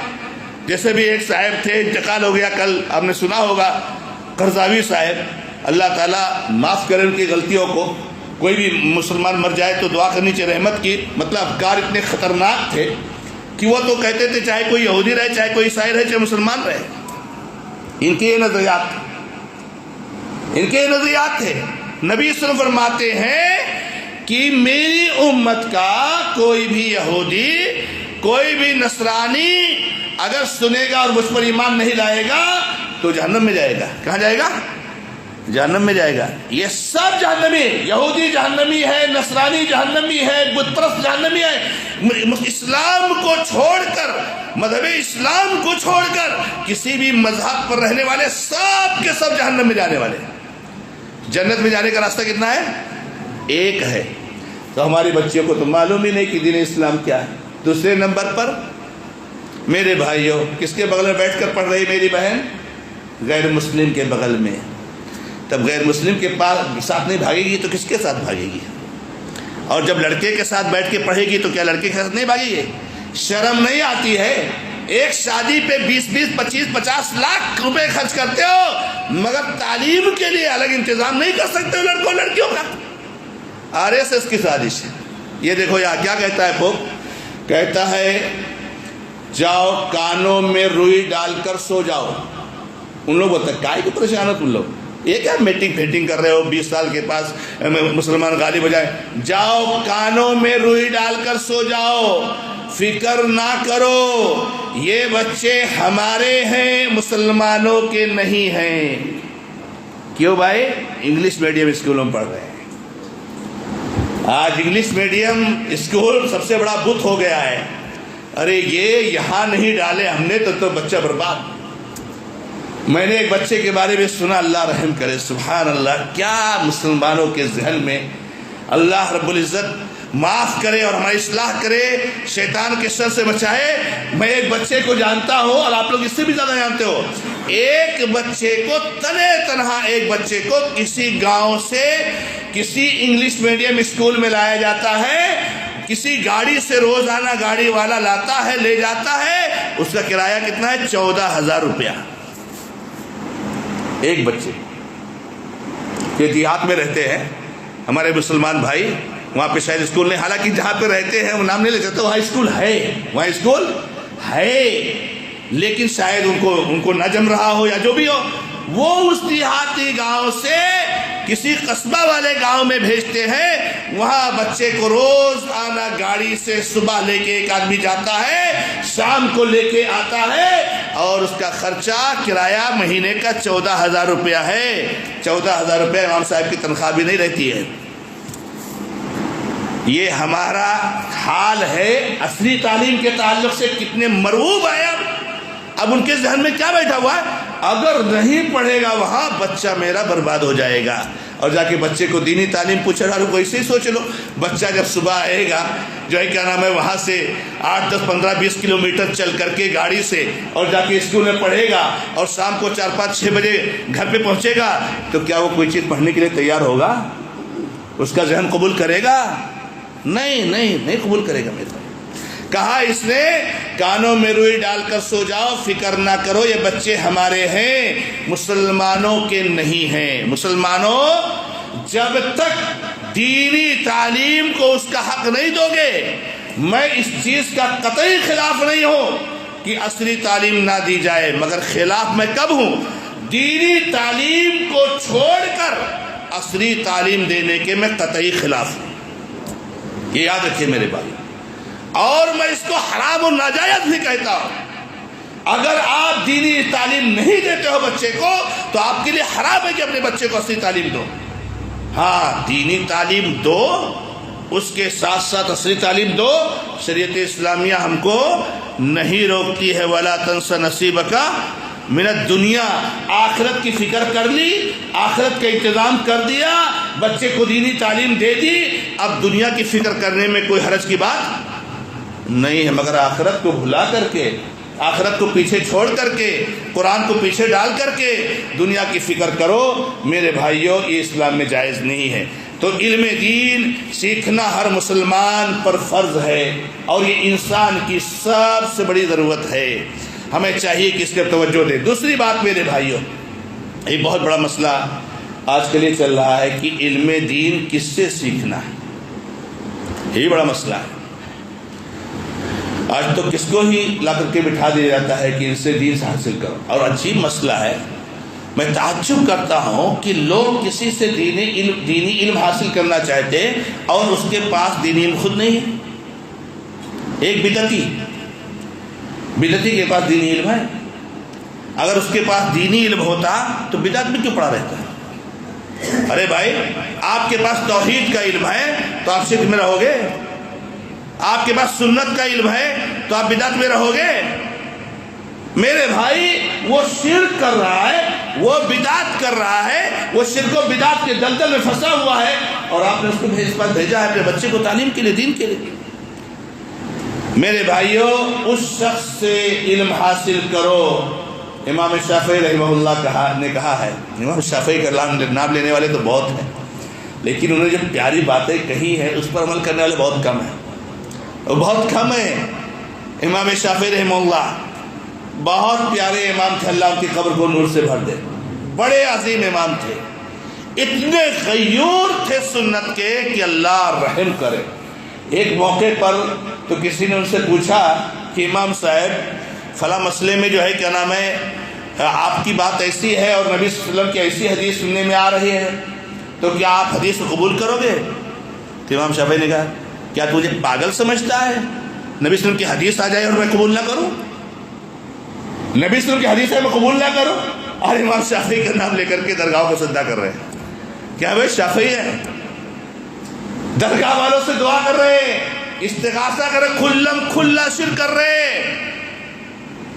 جیسے بھی ایک صاحب تھے، انتقال ہو گیا کل، آپ نے سنا ہوگا، قرضاوی صاحب. اللہ تعالیٰ معاف کرے ان کی غلطیوں کو. کوئی بھی مسلمان مر جائے تو دعا کرنی چاہیے رحمت کی. مطلب افکار اتنے خطرناک تھے کہ وہ تو کہتے تھے چاہے کوئی یہودی رہے، چاہے کوئی عیسائی رہے، چاہے مسلمان رہے. ان کے یہ نظریات تھے، ان کے یہ نظریات تھے. نبی صلی اللہ علیہ وسلم فرماتے ہیں کہ میری امت کا کوئی بھی یہودی، کوئی بھی نصرانی اگر سنے گا اور مجھ پر ایمان نہیں لائے گا تو جہنم میں جائے گا. کہاں جائے گا؟ جہنم میں جائے گا. یہ سب جہنمی، یہودی جہنمی ہے، نصرانی جہنمی ہے، بت پرست جہنمی ہے. اسلام کو چھوڑ کر، مذہب اسلام کو چھوڑ کر کسی بھی مذہب پر رہنے والے سب کے سب جہنم میں جانے والے. جنت میں جانے کا راستہ کتنا ہے؟ ایک ہے. تو ہماری بچیوں کو تو معلوم ہی نہیں کہ دین اسلام کیا ہے. دوسرے نمبر پر میرے بھائیوں، کس کے بغل میں بیٹھ کر پڑھ رہی میری بہن؟ غیر مسلم کے بغل میں. تب غیر مسلم کے پاس ساتھ نہیں بھاگے گی تو کس کے ساتھ بھاگے گی؟ اور جب لڑکے کے ساتھ بیٹھ کے پڑھے گی تو کیا لڑکے کے ساتھ نہیں بھاگے گی؟ شرم نہیں آتی ہے؟ ایک شادی پہ 20-25-50 لاکھ روپے خرچ کرتے ہو، مگر تعلیم کے لیے الگ انتظام نہیں کر سکتے ہو لڑکوں لڑکیوں کا. RSS کی سازش ہے. یہ دیکھو یہاں کیا کہتا ہے پوپ، کہتا ہے جاؤ کانوں میں روئی ڈال کر سو جاؤ. ان لوگ بولتے ہیں کائے کو پریشان ہو تم لوگ، یہ کیا میٹنگ پھیٹنگ کر رہے ہو 20 سال کے پاس مسلمان غالب ہو جائے. جاؤ کانوں میں روئی ڈال کر سو جاؤ، فکر نہ کرو، یہ بچے ہمارے ہیں، مسلمانوں کے نہیں ہیں. کیوں بھائی؟ انگلش میڈیم اسکولوں میں پڑھ رہے ہیں. آج انگلش میڈیم اسکول سب سے بڑا بت ہو گیا ہے. ارے یہ یہاں نہیں ڈالے ہم نے تو بچہ برباد. میں نے ایک بچے کے بارے میں سنا، اللہ رحم کرے، سبحان اللہ، کیا مسلمانوں کے ذہن میں، اللہ رب العزت معاف کرے اور ہماری اصلاح کرے، شیطان کے شر سے بچائے. میں ایک بچے کو جانتا ہوں اور آپ لوگ اس سے بھی زیادہ جانتے ہو. ایک بچے کو تنہا ایک بچے کو کسی گاؤں سے کسی انگلش میڈیم اسکول میں لایا جاتا ہے. کسی گاڑی سے روزانہ گاڑی والا لاتا ہے، لے جاتا ہے. اس کا کرایہ کتنا ہے؟ 14,000 روپیہ. ایک بچے. یہ دیہات میں رہتے ہیں ہمارے مسلمان بھائی، وہاں پہ شاید اسکول نہیں، حالانکہ جہاں پہ رہتے ہیں وہ نام نہیں لے سکتے، وہاں اسکول ہے، وہاں اسکول ہے، لیکن شاید ان کو نہ جم رہا ہو یا جو بھی ہو. وہ اس دیہاتی گاؤں سے کسی قصبہ والے گاؤں میں بھیجتے ہیں. وہاں بچے کو روز آنا گاڑی سے، صبح لے کے ایک آدمی جاتا ہے، شام کو لے کے آتا ہے، اور اس کا خرچہ کرایہ مہینے کا 14,000 روپیہ ہے. 14,000 روپیہ امام صاحب کی تنخواہ بھی نہیں رہتی ہے. یہ ہمارا حال ہے. اصلی تعلیم کے تعلق سے کتنے مرعوب ہیں. اب ان کے ذہن میں کیا بیٹھا ہوا ہے؟ اگر نہیں پڑھے گا وہاں بچہ میرا برباد ہو جائے گا. اور جا کے بچے کو دینی تعلیم پوچھا رہا ہوں. ایسے ہی سوچ لو، بچہ جب صبح آئے گا جو ہے کیا نام ہے وہاں سے 8, 10, 15, 20 کلومیٹر چل کر کے گاڑی سے اور جا کے اسکول میں پڑھے گا اور شام کو 4, 5, 6 بجے گھر پہ پہنچے گا تو کیا وہ کوئی چیز پڑھنے کے لیے تیار ہوگا؟ اس کا ذہن قبول کرے گا؟ نہیں قبول کرے گا. میرے کہا اس نے کانوں میں روئی ڈال کر سو جاؤ، فکر نہ کرو یہ بچے ہمارے ہیں، مسلمانوں کے نہیں ہیں۔ مسلمانوں جب تک دینی تعلیم کو اس کا حق نہیں دو گے، میں اس چیز کا قطعی خلاف نہیں ہوں کہ عصری تعلیم نہ دی جائے، مگر خلاف میں کب ہوں؟ دینی تعلیم کو چھوڑ کر عصری تعلیم دینے کے میں قطعی خلاف ہوں، یہ یاد رکھیے میرے بھائی۔ اور میں اس کو حرام و ناجائز بھی کہتا ہوں۔ اگر آپ دینی تعلیم نہیں دیتے ہو بچے کو تو آپ کے لیے حرام ہے کہ اپنے بچے کو عصری تعلیم دو۔ ہاں دینی تعلیم دو، اس کے ساتھ ساتھ عصری تعلیم دو، شریعت اسلامیہ ہم کو نہیں روکتی ہے۔ وَلَا تَنْسَ نَصِيبَكَ مِنَ الدُّنْيَا، آخرت کی فکر کر لی، آخرت کا انتظام کر دیا، بچے کو دینی تعلیم دے دی، اب دنیا کی فکر کرنے میں کوئی حرج کی بات نہیں ہے، مگر آخرت کو بھلا کر کے، آخرت کو پیچھے چھوڑ کر کے، قرآن کو پیچھے ڈال کر کے دنیا کی فکر کرو، میرے بھائیوں یہ اسلام میں جائز نہیں ہے۔ تو علم دین سیکھنا ہر مسلمان پر فرض ہے، اور یہ انسان کی سب سے بڑی ضرورت ہے، ہمیں چاہیے کہ اس پر توجہ دیں۔ دوسری بات میرے بھائیوں، یہ بہت بڑا مسئلہ آج کل یہ چل رہا ہے کہ علم دین کس سے سیکھنا ہے، یہی بڑا مسئلہ ہے۔ آج تو کس کو ہی لا کر کے بٹھا دیا جاتا ہے کہ ان سے دین سے حاصل کرو، اور عجیب مسئلہ ہے، میں تعجب کرتا ہوں کہ لوگ کسی سے دینی علم حاصل کرنا چاہتے اور اس کے پاس دینی علم خود نہیں ہے۔ ایک بدعتی کے پاس دینی علم ہے، اگر اس کے پاس دینی علم ہوتا تو بدعت میں کیوں پڑا رہتا ہے؟ ارے بھائی آپ کے پاس توحید کا علم ہے تو آپ شرک میں رہو گے، آپ کے پاس سنت کا علم ہے تو آپ بدعت میں رہو گے؟ میرے بھائی وہ شرک کر رہا ہے، وہ بدعت کر رہا ہے، وہ شرک و بدعت کے دلدل میں پھنسا ہوا ہے، اور آپ نے اس کو بھیجا ہے اپنے بچے کو تعلیم کے لیے، دین کے لیے۔ میرے بھائیوں اس شخص سے علم حاصل کرو۔ امام شافعی رحمہ اللہ نے کہا ہے، امام شافعی کا نام لینے والے تو بہت ہیں، لیکن انہوں نے جو پیاری باتیں کہی ہیں اس پر عمل کرنے والے بہت کم ہیں، بہت کم ہیں۔ امام شافعی رحمہ اللہ بہت پیارے امام تھے، اللہ ان کی قبر کو نور سے بھر دے، بڑے عظیم امام تھے، اتنے غیور تھے سنت کے کہ اللہ رحم کرے۔ ایک موقع پر تو کسی نے ان سے پوچھا کہ امام صاحب فلاں مسئلے میں جو ہے کیا نام ہے آپ کی بات ایسی ہے اور نبی صلی اللہ علیہ وسلم کی ایسی حدیث سننے میں آ رہی ہے، تو کیا آپ حدیث کو قبول کرو گے؟ تو امام شافعی نے کہا کیا تجھے پاگل سمجھتا ہے نبی صلی اللہ علیہ وسلم کی حدیث آ جائے اور میں قبول نہ کروں؟ نبی صلی اللہ علیہ وسلم کی حدیث ہے میں قبول نہ کروں؟ اور امام شافعی کا نام لے کر کے درگاہوں کو سجدہ کر رہے ہیں۔ کیا وہ شافعی ہے؟ درگاہ والوں سے دعا کر رہے ہیں، استغاثہ کر رہے، کھلا شرک کر رہے،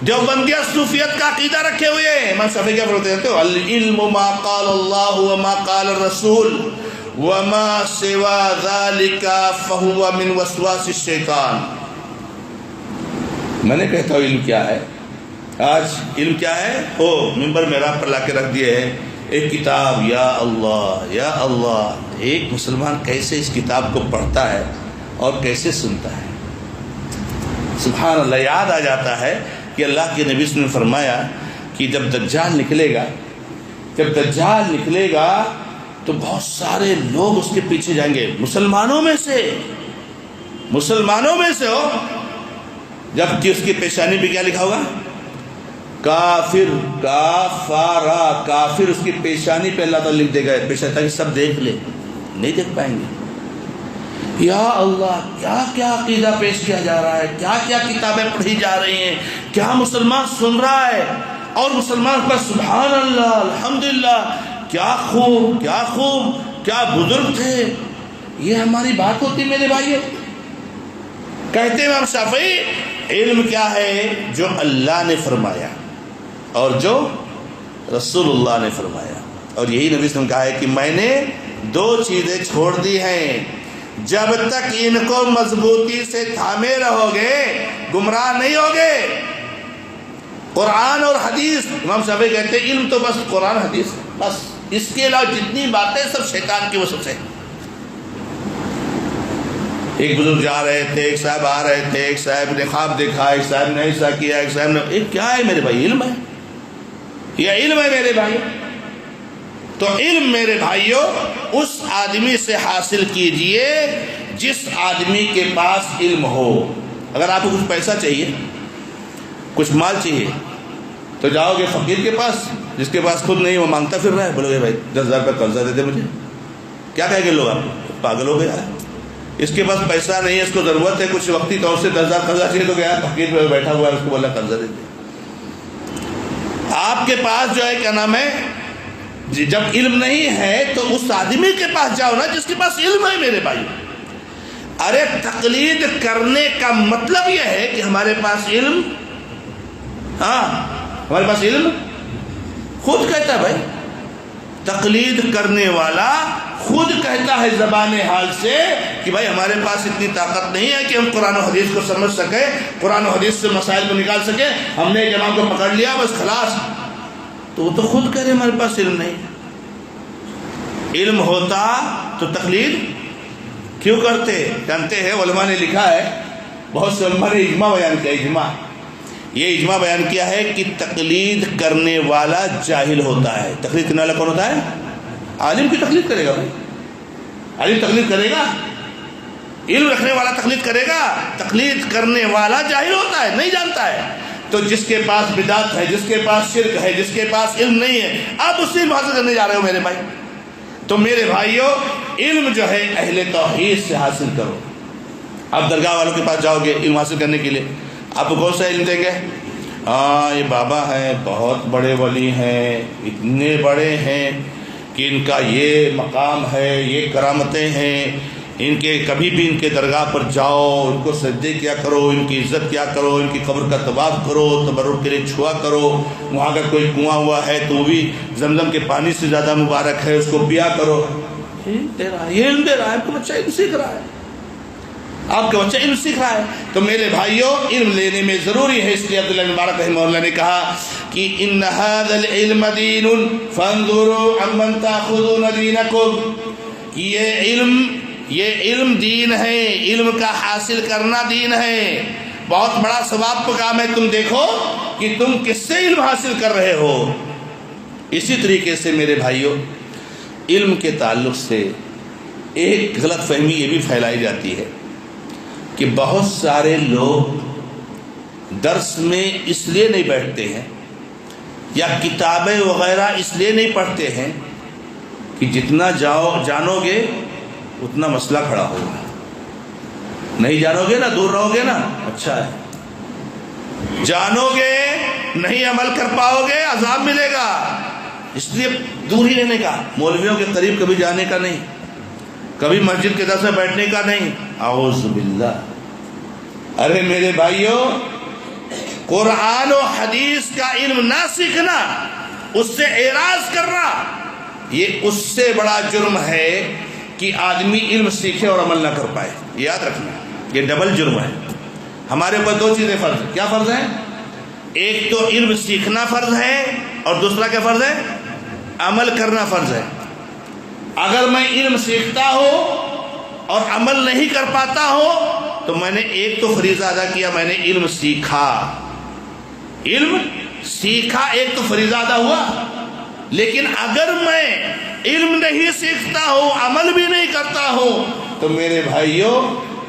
دیوبندیہ صوفیت کا عقیدہ رکھے ہوئے۔ امام شافعی کیا فرماتے ہیں؟ العلم ما قال اللہ وما قال الرسول وما سوا ذلك فهو من وسواس الشیطان۔ میں نے کہتا ہوں علم کیا ہے؟ آج علم کیا ہے؟ ممبر میراب پر لا کے رکھ دیے ہیں ایک کتاب، یا اللہ یا اللہ، ایک مسلمان کیسے اس کتاب کو پڑھتا ہے اور کیسے سنتا ہے؟ سبحان اللہ، یاد آ جاتا ہے کہ اللہ کے نبی صلی اللہ علیہ وسلم نے فرمایا کہ جب دجال نکلے گا تو بہت سارے لوگ اس کے پیچھے جائیں گے، مسلمانوں میں سے ہو، جبکہ اس کی پیشانی پہ کیا لکھا ہوگا؟ کافر، کافارا، کافر، اس کی پیشانی پہ اللہ تعالیٰ لکھ دے گا پیشانی، تاکہ سب دیکھ لے، نہیں دیکھ پائیں گے۔ یا اللہ، کیا کیا عقیدہ پیش کیا جا رہا ہے، کیا کیا کتابیں پڑھی جا رہی ہیں، کیا مسلمان سن رہا ہے، اور مسلمان پر سبحان اللہ الحمدللہ، کیا خوب کیا خوب، کیا بزرگ تھے۔ یہ ہماری بات ہوتی میرے بھائیوں۔ کہتے ہیں امام شافعی علم کیا ہے؟ جو اللہ نے فرمایا اور جو رسول اللہ نے فرمایا، اور یہی نبی صلی اللہ علیہ وسلم نے کہا ہے کہ میں نے 2 چیزیں چھوڑ دی ہیں، جب تک ان کو مضبوطی سے تھامے رہو گے گمراہ نہیں ہوگے۔ قرآن اور حدیث، امام شافعی کہتے ہیں علم تو بس قرآن حدیث، بس اس کے علاوہ جتنی باتیں سب شیطان کی وسوسے سے۔ ایک بزرگ جا رہے تھے، ایک صاحب آ رہے تھے، ایک صاحب نے خواب دیکھا، ایک صاحب نے ایسا کیا، ایک صاحب نے، یہ کیا ہے میرے بھائی؟ علم ہے، یہ علم ہے میرے بھائی۔ تو علم میرے بھائیوں اس آدمی سے حاصل کیجئے جس آدمی کے پاس علم ہو۔ اگر آپ کو کچھ پیسہ چاہیے، کچھ مال چاہیے، تو جاؤ گے فقیر کے پاس، جس کے پاس خود نہیں وہ مانگتا پھر رہا ہے، بولو گے بھائی 10,000 روپے قرضہ دے دے مجھے، کیا کہیں گے لوگ؟ آپ پاگل ہو گیا ہے، اس کے پاس پیسہ نہیں ہے، اس کو ضرورت ہے کچھ وقتی طور سے 10,000 قرضہ چاہیے، تو گیا فقیر پہ بیٹھا ہوا ہے، اس کو بولا قرضہ دے دے۔ آپ کے پاس جو ہے کیا نام ہے، جب علم نہیں ہے تو اس آدمی کے پاس جاؤ نا جس کے پاس علم ہے میرے بھائی۔ ارے تقلید کرنے کا مطلب یہ ہے کہ ہمارے پاس علم، ہاں ہمارے پاس علم خود کہتا ہے بھائی، تقلید کرنے والا خود کہتا ہے زبان حال سے کہ بھائی ہمارے پاس اتنی طاقت نہیں ہے کہ ہم قرآن و حدیث کو سمجھ سکیں، قرآن و حدیث سے مسائل کو نکال سکیں، ہم نے ایک امام کو پکڑ لیا بس خلاص۔ تو وہ تو خود کہہ رہے ہمارے پاس علم نہیں۔ علم ہوتا تو تقلید کیوں کرتے؟ جانتے ہیں علماء نے لکھا ہے، بہت سے علماء نے اجماع بیان کیا، یہ اجماع بیان کیا ہے کہ تقلید کرنے والا جاہل ہوتا ہے۔ تقلید کرنے والا کون ہوتا ہے؟ عالم کی تقلید کرے گا بھائی، عالم تقلید کرے گا، علم رکھنے والا تقلید کرے گا۔ تقلید کرنے والا جاہل ہوتا ہے، نہیں جانتا ہے۔ تو جس کے پاس بدعت ہے، جس کے پاس شرک ہے، جس کے پاس علم نہیں ہے، آپ اس سے علم حاصل کرنے جا رہے ہو میرے بھائی۔ تو میرے بھائیوں علم جو ہے اہل توحید سے حاصل کرو۔ آپ درگاہ والوں کے پاس جاؤ گے علم حاصل کرنے کے لیے، آپ کو کون سا علم دیں گے؟ ہاں یہ بابا ہیں، بہت بڑے ولی ہیں، اتنے بڑے ہیں کہ ان کا یہ مقام ہے، یہ کرامتیں ہیں، ان کے کبھی بھی ان کے درگاہ پر جاؤ، ان کو سجدے کیا کرو، ان کی عزت کیا کرو، ان کی قبر کا طواف کرو، تبرک کے لیے چھوا کرو، وہاں اگر کوئی کنواں ہوا ہے تو وہ بھی زمزم کے پانی سے زیادہ مبارک ہے، اس کو پیا کرو۔ یہ علم دے رہا ہے، آپ کا بچہ علم سیکھ رہا ہے، آپ کا بچہ علم سیکھ رہا ہے۔ تو میرے بھائیوں علم لینے میں ضروری ہے، اس لیے عبداللہ بن مبارک رحمہ اللہ نے کہا کہ ان هذا العلم دین فانظروا عمن تاخذون دینکم، کہ یہ علم دین ہے، علم کا حاصل کرنا دین ہے، بہت بڑا ثواب کا کام ہے۔ تم دیکھو کہ تم کس سے علم حاصل کر رہے ہو۔ اسی طریقے سے میرے بھائیوں علم کے تعلق سے ایک غلط فہمی یہ بھی پھیلائی جاتی ہے کہ بہت سارے لوگ درس میں اس لیے نہیں بیٹھتے ہیں یا کتابیں وغیرہ اس لیے نہیں پڑھتے ہیں کہ جتنا جانو گے اتنا مسئلہ کھڑا ہوگا، نہیں جانو گے نا، دور رہو گے نا، اچھا ہے، جانو گے نہیں عمل کر پاؤ گے عذاب ملے گا، اس لیے دور ہی رہنے کا، مولویوں کے قریب کبھی جانے کا نہیں، کبھی مسجد کے درس میں بیٹھنے کا نہیں، اعوذ باللہ۔ ارے میرے بھائیوں قرآن و حدیث کا علم نہ سیکھنا، اس سے اعراض کرنا، یہ اس سے بڑا جرم ہے کہ آدمی علم سیکھے اور عمل نہ کر پائے۔ یاد رکھنا یہ ڈبل جرم ہے۔ ہمارے اوپر دو چیزیں فرض ہیں۔ کیا فرض ہیں؟ ایک تو علم سیکھنا فرض ہے اور دوسرا کیا فرض ہے؟ عمل کرنا فرض ہے۔ اگر میں علم سیکھتا ہوں اور عمل نہیں کر پاتا ہوں تو میں نے ایک تو فریضہ ادا کیا، میں نے علم سیکھا، ایک تو فریضہ ادا ہوا۔ لیکن اگر میں علم نہیں سیکھتا ہوں، عمل بھی نہیں کرتا ہوں، تو میرے بھائیوں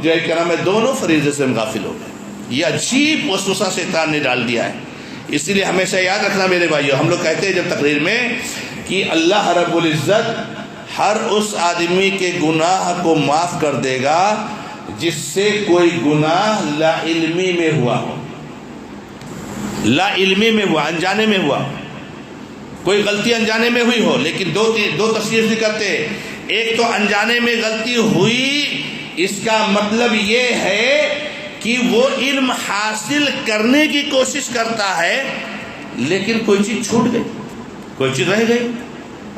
جو ہے کرام ہے دونوں فریضے سے ہم غافل ہو گئے۔ یہ عجیب وسوسہ شیطان نے ڈال دیا ہے۔ اسی لیے ہمیشہ یاد رکھنا میرے بھائیوں، ہم لوگ کہتے ہیں جب تقریر میں کہ اللہ رب العزت ہر اس آدمی کے گناہ کو معاف کر دے گا جس سے کوئی گناہ لا علمی میں ہوا ہو، لا علمی میں ہوا، انجانے میں ہوا، کوئی غلطی انجانے میں ہوئی ہو۔ لیکن دو تفسیر سے کرتے، ایک تو انجانے میں غلطی ہوئی، اس کا مطلب یہ ہے کہ وہ علم حاصل کرنے کی کوشش کرتا ہے لیکن کوئی چیز چھوٹ گئی، کوئی چیز رہ گئی۔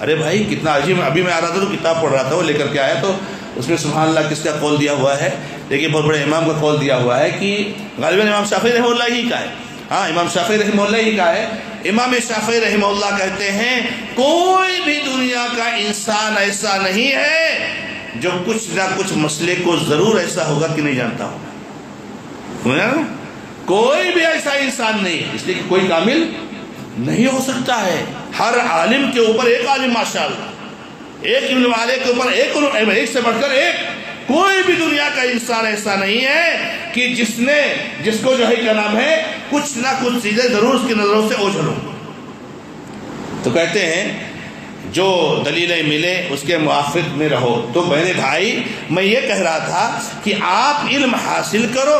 ارے بھائی کتنا عجیب، ابھی میں آ رہا تھا تو کتاب پڑھ رہا تھا، وہ لے کر کے آیا تو اس میں سبحان اللہ کس کا قول دیا ہوا ہے، دیکھیے بہت بڑے امام کا قول دیا ہوا ہے کہ غالباً امام شافعی رحمہ اللہ ہی کا ہے، ہاں امام شافعی رحمہ اللہ ہی کا ہے۔ امام شافعی رحمہ اللہ کہتے ہیں کوئی بھی دنیا کا انسان ایسا نہیں ہے جو کچھ نہ کچھ مسئلے کو ضرور ایسا ہوگا کہ نہیں جانتا ہوگا. کوئی بھی ایسا انسان نہیں ہے، اس لیے کہ کوئی کامل نہیں ہو سکتا ہے. ہر عالم کے اوپر ایک عالم ماشاءاللہ، ایک علم والے کے اوپر ایک سے بڑھ کر ایک. کوئی بھی دنیا کا انسان ایسا نہیں ہے کہ جس کو جو ہے کیا نام ہے کچھ نہ کچھ چیزیں ضرور اس کی نظروں سے اوجھل ہوں. تو کہتے ہیں جو دلیلیں ملے اس کے موافق میں رہو. تو میرے بھائی میں یہ کہہ رہا تھا کہ آپ علم حاصل کرو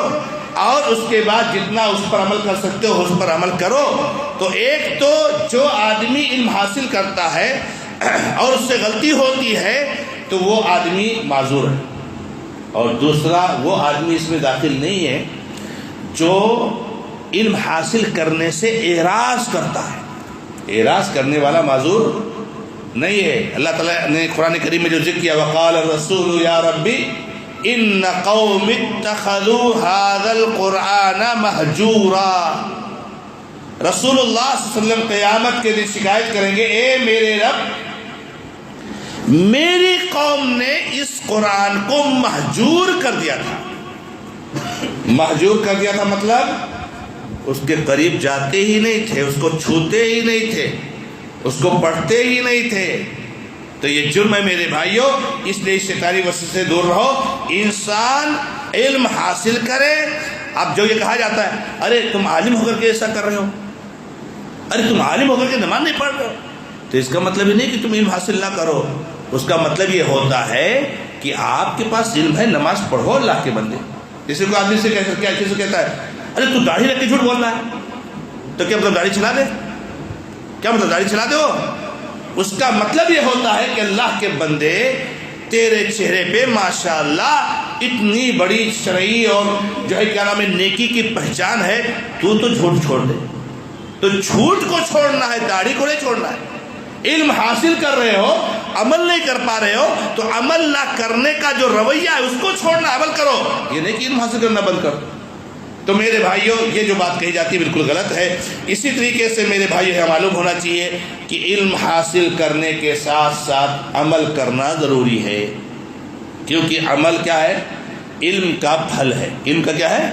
اور اس کے بعد جتنا اس پر عمل کر سکتے ہو اس پر عمل کرو. تو ایک تو جو آدمی علم حاصل کرتا ہے اور اس سے غلطی ہوتی ہے تو وہ آدمی معذور ہے، اور دوسرا وہ آدمی اس میں داخل نہیں ہے جو علم حاصل کرنے سے اعراض کرتا ہے. اعراض کرنے والا معذور نہیں ہے. اللہ تعالیٰ نے قرآن کریم میں جو ذکر کیا وقال الرسول یا ربی ان قوم اتخذوا هذا القرآن مہجورا. رسول اللہ صلی اللہ علیہ وسلم قیامت کے دن شکایت کریں گے اے میرے رب میری قوم نے اس قرآن کو مہجور کر دیا تھا. مہجور کر دیا تھا مطلب اس کے قریب جاتے ہی نہیں تھے، اس کو چھوتے ہی نہیں تھے، اس کو پڑھتے ہی نہیں تھے. تو یہ جرم ہے میرے بھائیوں. اس لیے شیطانی وسوسے سے دور رہو. انسان علم حاصل کرے. اب جو یہ کہا جاتا ہے ارے تم عالم ہو کر کے ایسا کر رہے ہو، ارے تم عالم ہو کر کے نماز نہیں پڑھ رہے ہو، تو اس کا مطلب یہ نہیں کہ تم علم حاصل نہ کرو. اس کا مطلب یہ ہوتا ہے کہ آپ کے پاس علم ہے، نماز پڑھو اللہ کے بندے. جیسے کوئی آدمی سے کہتا ہے ارے تو داڑھی رکھ کے جھوٹ بول رہا ہے، تو کیا مطلب داڑھی چھلا دے؟ کیا مطلب داڑھی چھلا دے ہو؟ اس کا مطلب یہ ہوتا ہے کہ اللہ کے بندے تیرے چہرے پہ ماشاءاللہ اتنی بڑی شرعی اور جو ہے کیا نام ہے نیکی کی پہچان ہے، تو جھوٹ چھوڑ دے. تو جھوٹ کو چھوڑنا ہے، داڑھی کو نہیں چھوڑنا ہے. علم حاصل کر رہے ہو عمل نہیں کر پا رہے ہو تو عمل نہ کرنے کا جو رویہ ہے اس کو چھوڑنا، عمل کرو. یہ نہیں کہ علم حاصل کرنا بند کر. تو میرے بھائیوں یہ جو بات کہی جاتی ہے بالکل غلط ہے. اسی طریقے سے میرے بھائیوں یہ معلوم ہونا چاہیے کہ علم حاصل کرنے کے ساتھ ساتھ عمل کرنا ضروری ہے، کیونکہ عمل کیا ہے؟ علم کا پھل ہے. علم کا کیا ہے؟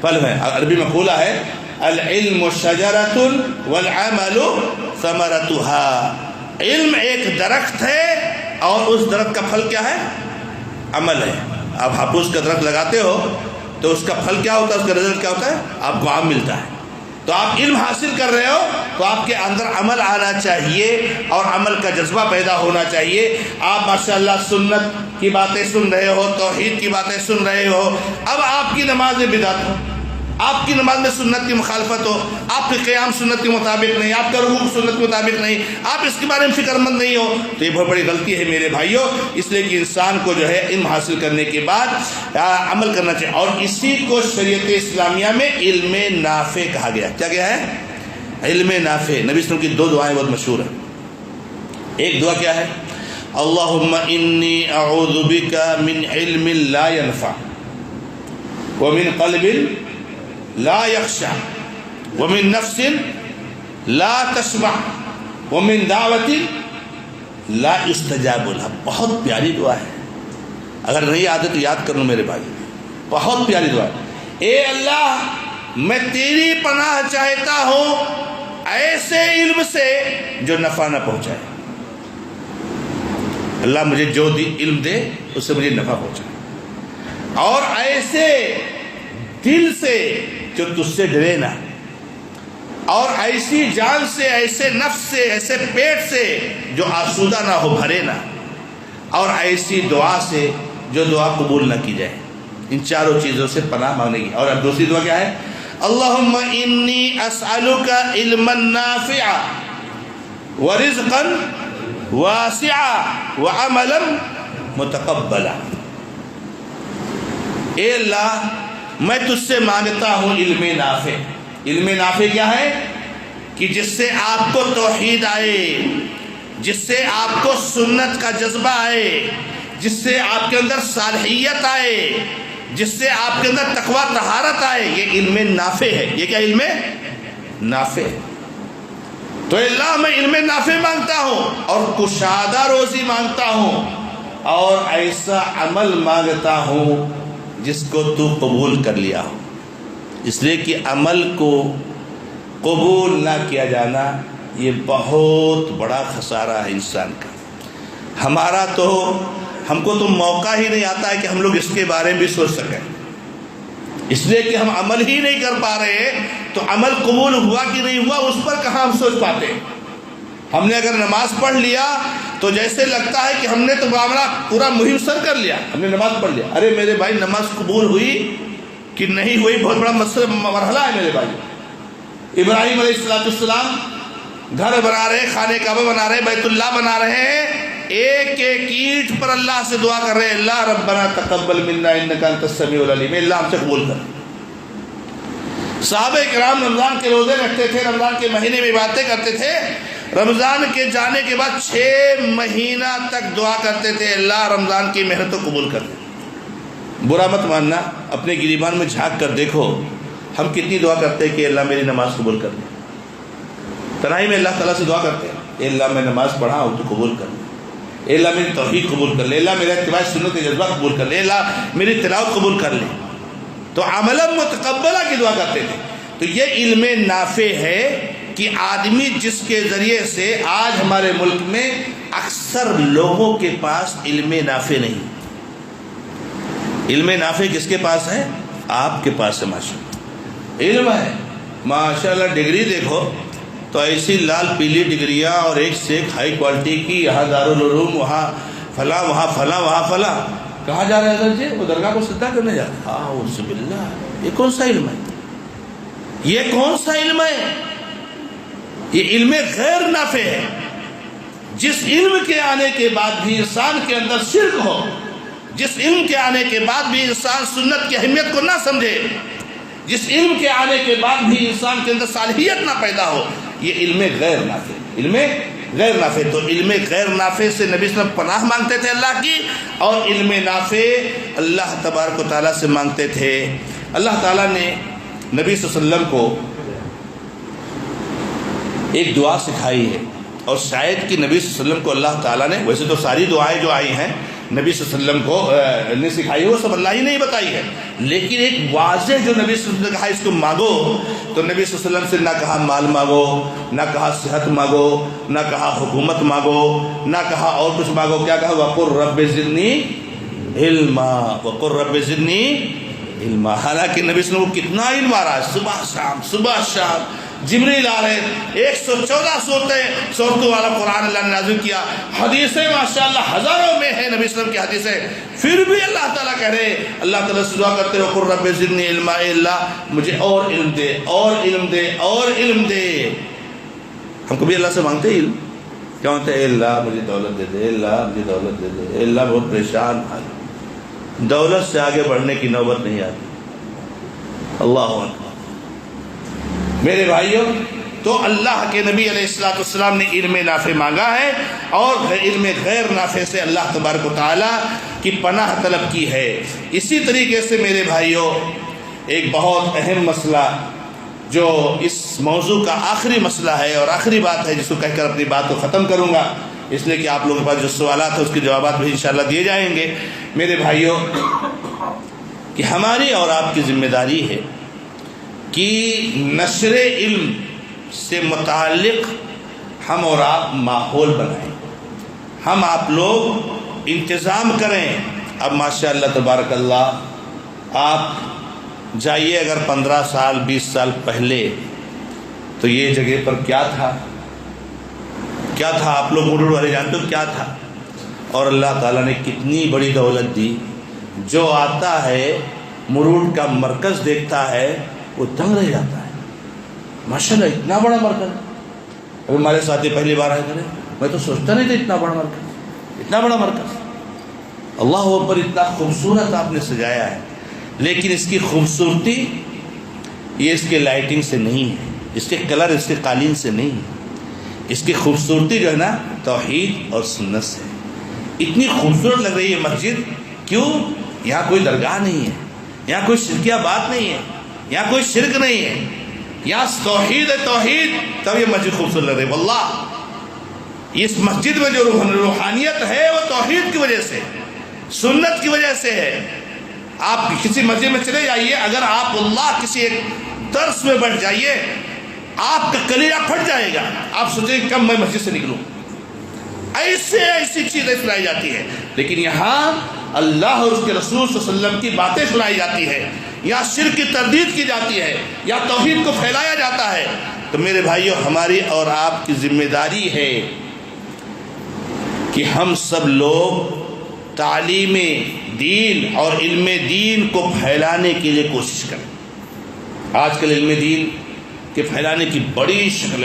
پھل ہے. عربی مقولہ ہے العلم شجرۃ والعمل ثمرتها. علم ایک درخت ہے اور اس درخت کا پھل کیا ہے؟ عمل ہے. آپ ہاپوس کا درخت لگاتے ہو تو اس کا پھل کیا ہوتا ہے؟ اس کا رزلٹ کیا ہوتا ہے؟ آپ کو آم ملتا ہے. تو آپ علم حاصل کر رہے ہو تو آپ کے اندر عمل آنا چاہیے اور عمل کا جذبہ پیدا ہونا چاہیے. آپ ماشاءاللہ سنت کی باتیں سن رہے ہو، توحید کی باتیں سن رہے ہو، اب آپ کی نماز میں بدعت ہو، آپ کی نماز میں سنت کی مخالفت ہو، آپ کے قیام سنت کے مطابق نہیں، آپ کا رکوع سنت کے مطابق نہیں، آپ اس کے بارے میں فکر مند نہیں ہو، تو یہ بہت بڑی غلطی ہے میرے بھائیوں. اس لیے کہ انسان کو جو ہے علم حاصل کرنے کے بعد عمل کرنا چاہیے. اور اسی کو شریعت اسلامیہ میں علم نافع کہا گیا. کیا گیا ہے؟ علم نافع. نبی صلی اللہ علیہ وسلم کی دو دعائیں بہت مشہور ہیں. ایک دعا کیا ہے؟ اللہم انی اعوذ بک من علم لا ينفع ومن قلب لا یخشع ومن نفس لا تشبع ومن دعوت لا استجاب لها. بہت پیاری دعا ہے. اگر نہیں یاد ہے تو یاد کر لو میرے بھائی. بہت پیاری دعا ہے. اے اللہ میں تیری پناہ چاہتا ہوں ایسے علم سے جو نفع نہ پہنچائے. اللہ مجھے جو علم دے اس سے مجھے نفع پہنچائے، اور ایسے دل سے جو تجھ سے ڈرے نہ، اور ایسی جان سے، ایسے نفس سے، ایسے پیٹ سے جو آسودہ نہ ہو، بھرے نہ، اور ایسی دعا سے جو دعا قبول نہ کی جائے. ان چاروں چیزوں سے پناہ مانگنے کی. اور اب دوسری دعا کیا ہے؟ اللہم انی اسألک علما نافعا ورزقا واسعا وعملا متقبلا. اے اللہ میں تجھ سے مانگتا ہوں علم نافع. علم نافع کیا ہے؟ کہ جس سے آپ کو توحید آئے، جس سے آپ کو سنت کا جذبہ آئے، جس سے آپ کے اندر صالحیت آئے، جس سے آپ کے اندر تقویٰ طہارت آئے. یہ علم نافع ہے. یہ کیا علم نافع؟ تو اللہ میں علم نافع مانگتا ہوں اور کشادہ روزی مانگتا ہوں اور ایسا عمل مانگتا ہوں جس کو تو قبول کر لیا ہو. اس لیے کہ عمل کو قبول نہ کیا جانا یہ بہت بڑا خسارہ ہے انسان کا. ہم کو تو موقع ہی نہیں آتا ہے کہ ہم لوگ اس کے بارے میں بھی سوچ سکیں. اس لیے کہ ہم عمل ہی نہیں کر پا رہے تو عمل قبول ہوا کہ نہیں ہوا اس پر کہاں ہم سوچ پاتے. ہم نے اگر نماز پڑھ لیا تو جیسے لگتا ہے کہ ہم نے تو معاملہ پورا مہم سر کر لیا. ہم نے نماز پڑھ لیا, ارے میرے بھائی نماز قبول ہوئی کہ نہیں ہوئی بہت بڑا مرحلہ ہے میرے بھائی. ابراہیم علیہ السلام گھر بنا رہے, خانہ کعبہ بنا رہے, بیت اللہ بنا رہے ہیں, ایک ایک اینٹ پر اللہ سے دعا کر رہے ہیں, اللہ ربنا تقبل منا انک انت السمیع العلیم, اللہ ہم سے قبول کر. صحابہ کرام رمضان کے روزے رکھتے تھے, رمضان کے مہینے میں باتیں کرتے تھے, رمضان کے جانے کے بعد 6 مہینہ تک دعا کرتے تھے اللہ رمضان کی محنت کو قبول کر دے. برا مت ماننا, اپنے گریبان میں جھانک کر دیکھو ہم کتنی دعا کرتے ہیں کہ اللہ میری نماز قبول کر دے. تنہائی میں اللہ تعالیٰ سے دعا کرتے ہیں, اے اللہ میں نماز پڑھا ہوں تو قبول کر لے, اے اللہ میری توحید قبول کر لے, اللہ میرا اتباع سنت جذبہ قبول کر لے, اللہ میری تلاوت قبول کر لے. تو عملا متقبلہ کی دعا کرتے تھے. تو یہ علم نافع ہے کہ آدمی جس کے ذریعے سے آج ہمارے ملک میں اکثر لوگوں کے پاس علم نافع نہیں. علم نافع کس کے پاس ہے؟ آپ کے پاس ہے. ماشاءاللہ علم ہے, ماشاءاللہ. ڈگری دیکھو تو ایسی لال پیلی ڈگریاں اور ایک سے ایک ہائی کوالٹی کی, یہاں دارالعلوم, وہاں فلاں, وہاں فلاں, وہاں فلاں. کہاں جا رہے ہیں حضرت جی؟ وہ درگاہ کو سجدہ کرنے جا رہے ہیں. اعوذ باللہ, یہ کون سا علم ہے؟ یہ کون سا علم ہے؟ یہ علم غیر نافع ہے. جس علم کے آنے کے بعد بھی انسان کے اندر شرک ہو, جس علم کے آنے کے بعد بھی انسان سنت کی اہمیت کو نہ سمجھے, جس علم کے آنے کے بعد بھی انسان کے اندر صالحیت نہ پیدا ہو, یہ علم غیر نافع. علم غیر نافع. تو علم غیر نافع سے نبی صلی اللہ علیہ وسلم پناہ مانگتے تھے اللہ کی, اور علم نافع اللہ تبارک و تعالیٰ سے مانگتے تھے. اللہ تعالیٰ نے نبی صلی اللہ علیہ وسلم کو ایک دعا سکھائی ہے, اور شاید کہ نبی صلی اللہ علیہ وسلم کو اللہ تعالیٰ نے, ویسے تو ساری دعائیں جو آئی ہیں نبی صلی اللہ علیہ وسلم کو نے سکھائی ہے وہ سب اللہ ہی نے بتائی ہے, لیکن ایک واضح جو نبی صلی اللہ علیہ وسلم نے کہا اس کو مانگو, تو نبی صلی اللہ علیہ وسلم سے نہ کہا مال مانگو, نہ کہا صحت مانگو, نہ کہا حکومت مانگو, نہ کہا اور کچھ مانگو. کیا کہا؟ وَقُلْ رَبِّ زِدْنِي عِلْمًا, وَقُلْ رَبِّ زِدْنِي عِلْمًا. حالانکہ نبی صلی اللہ علیہ وسلم کو کتنا علم آ رہا ہے, صبح شام صبح شام جبریل آ رہے, 114 صورتوں والا قرآن اللہ نے نازل کیا, حدیثیں ماشاءاللہ ہزاروں میں ہیں نبی صلی اللہ علیہ وسلم کی حدیثیں, پھر بھی اللہ تعالیٰ کہہ رہے, اللہ تعالیٰ سے دعا کرتے رہو, قُلْ رَبِّ زِدْنِي عِلْمًا, اے اللہ مجھے اور علم دے, اور علم دے, اور علم دے. ہم کبھی اللہ سے مانگتے ہیں علم؟ کیا مانگتے ہیں؟ اے اللہ مجھے دولت دے دے, اے اللہ مجھے دولت دے دے, اے اللہ بہت پریشان حال. دولت سے آگے بڑھنے کی نوبت نہیں آتی. اللہ اکبر. میرے بھائیوں, تو اللہ کے نبی علیہ السلام نے علم نافع مانگا ہے, اور علم غیر نافع سے اللہ تبارک و تعالیٰ کی پناہ طلب کی ہے. اسی طریقے سے میرے بھائیوں ایک بہت اہم مسئلہ جو اس موضوع کا آخری مسئلہ ہے اور آخری بات ہے, جس کو کہہ کر اپنی بات کو ختم کروں گا, اس لیے کہ آپ لوگوں کے پاس جو سوالات ہیں اس کے جوابات بھی انشاءاللہ دیے جائیں گے. میرے بھائیوں, کہ ہماری اور آپ کی ذمہ داری ہے کہ نشر علم سے متعلق ہم اور آپ ماحول بنائیں, ہم آپ لوگ انتظام کریں. اب ماشاءاللہ تبارک اللہ, آپ جائیے اگر 15 سال 20 سال پہلے تو یہ جگہ پر کیا تھا, کیا تھا؟ آپ لوگ مرور والے جانتے ہو کیا تھا, اور اللہ تعالیٰ نے کتنی بڑی دولت دی. جو آتا ہے مرور کا مرکز دیکھتا ہے وہ دنگ رہ جاتا ہے. ماشاءاللہ اتنا بڑا مرکز. ابھی ہمارے ساتھی پہلی بار آئے کرے, میں تو سوچتا نہیں تھا اتنا بڑا مرکز, اتنا بڑا مرکز. اللہ اکبر, اتنا خوبصورت آپ نے سجایا ہے, لیکن اس کی خوبصورتی یہ اس کے لائٹنگ سے نہیں ہے, اس کے کلر, اس کے قالین سے نہیں ہے. اس کی خوبصورتی جو ہے نا توحید اور سنت سے. اتنی خوبصورت لگ رہی ہے مسجد, کیوں؟ یہاں کوئی درگاہ نہیں ہے, یہاں کوئی شرکیہ بات نہیں ہے, یہاں کوئی شرک نہیں ہے, یہاں توحید ہے, توحید, تب یہ مسجد خوبصورت لگ رہی ہے. واللہ اس مسجد میں جو روحانیت ہے وہ توحید کی وجہ سے، سنت کی وجہ سے ہے۔ آپ کسی مسجد میں چلے جائیے، اگر آپ اللہ کسی ایک درس میں بیٹھ جائیے، آپ کا کلیجہ پھٹ جائے گا، آپ سوچیں کہ کب میں مسجد سے نکلوں، ایسی چیزیں سنائی جاتی ہے۔ لیکن یہاں اللہ اور اس کے رسول صلی اللہ علیہ وسلم کی باتیں سنائی جاتی ہے، یا شرک کی تردید کی جاتی ہے، یا توحید کو پھیلایا جاتا ہے۔ تو میرے بھائیوں، ہماری اور آپ کی ذمہ داری ہے کہ ہم سب لوگ تعلیم دین اور علم دین کو پھیلانے کے لیے کوشش کریں۔ آج کل علم دین کے پھیلانے کی بڑی شکل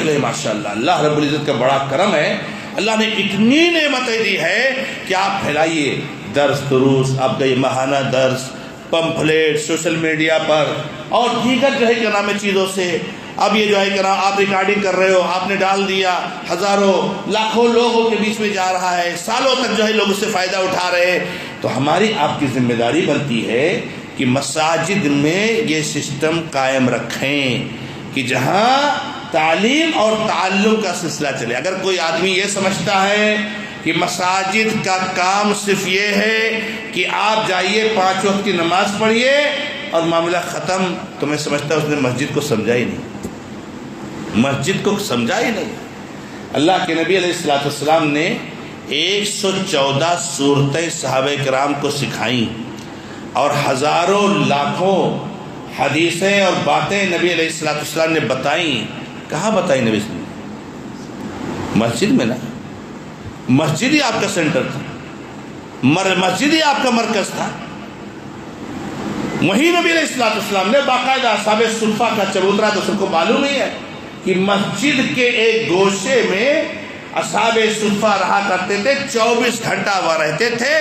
ہے ماشاءاللہ۔ اللہ رب العزت کا بڑا کرم ہے، اللہ نے اتنی نعمتیں دی ہے کہ آپ پھیلائیے، درس دروس، آپ کا یہ ماہانہ درس، پمفلیٹ، سوشل میڈیا پر اور دیگر جو ہے کیا نام ہے چیزوں سے۔ اب یہ جو ہے کہ آپ ریکارڈنگ کر رہے ہو، آپ نے ڈال دیا، ہزاروں لاکھوں لوگوں کے بیچ میں جا رہا ہے، سالوں تک جو ہے لوگ اس سے فائدہ اٹھا رہے ہیں۔ تو ہماری آپ کی ذمہ داری بنتی ہے کہ مساجد میں یہ سسٹم قائم رکھیں کہ جہاں تعلیم اور تعلم کا سلسلہ چلے۔ اگر کوئی آدمی یہ سمجھتا ہے کہ مساجد کا کام صرف یہ ہے کہ آپ جائیے 5 وقت کی نماز پڑھیے اور معاملہ ختم، تو میں سمجھتا ہوں اس نے مسجد کو سمجھا ہی نہیں، مسجد کو سمجھا ہی نہیں۔ اللہ کے نبی علیہ السلام نے 114 صورتیں صحابہ کرام کو سکھائیں اور ہزاروں لاکھوں حدیثیں اور باتیں نبی علیہ السلام نے بتائیں۔ کہاں بتائیں نبی صلی اللہ علیہ وسلم؟ مسجد میں نا، مسجد ہی آپ کا سینٹر تھا، مسجد ہی آپ کا مرکز تھا۔ وہی نبی علیہ السلام نے باقاعدہ اصحاب صفہ کا چبوترا تو سب کو معلوم ہی ہے کہ مسجد کے ایک گوشے میں اصحاب صفہ رہا کرتے تھے، 24 گھنٹہ وہ رہتے تھے،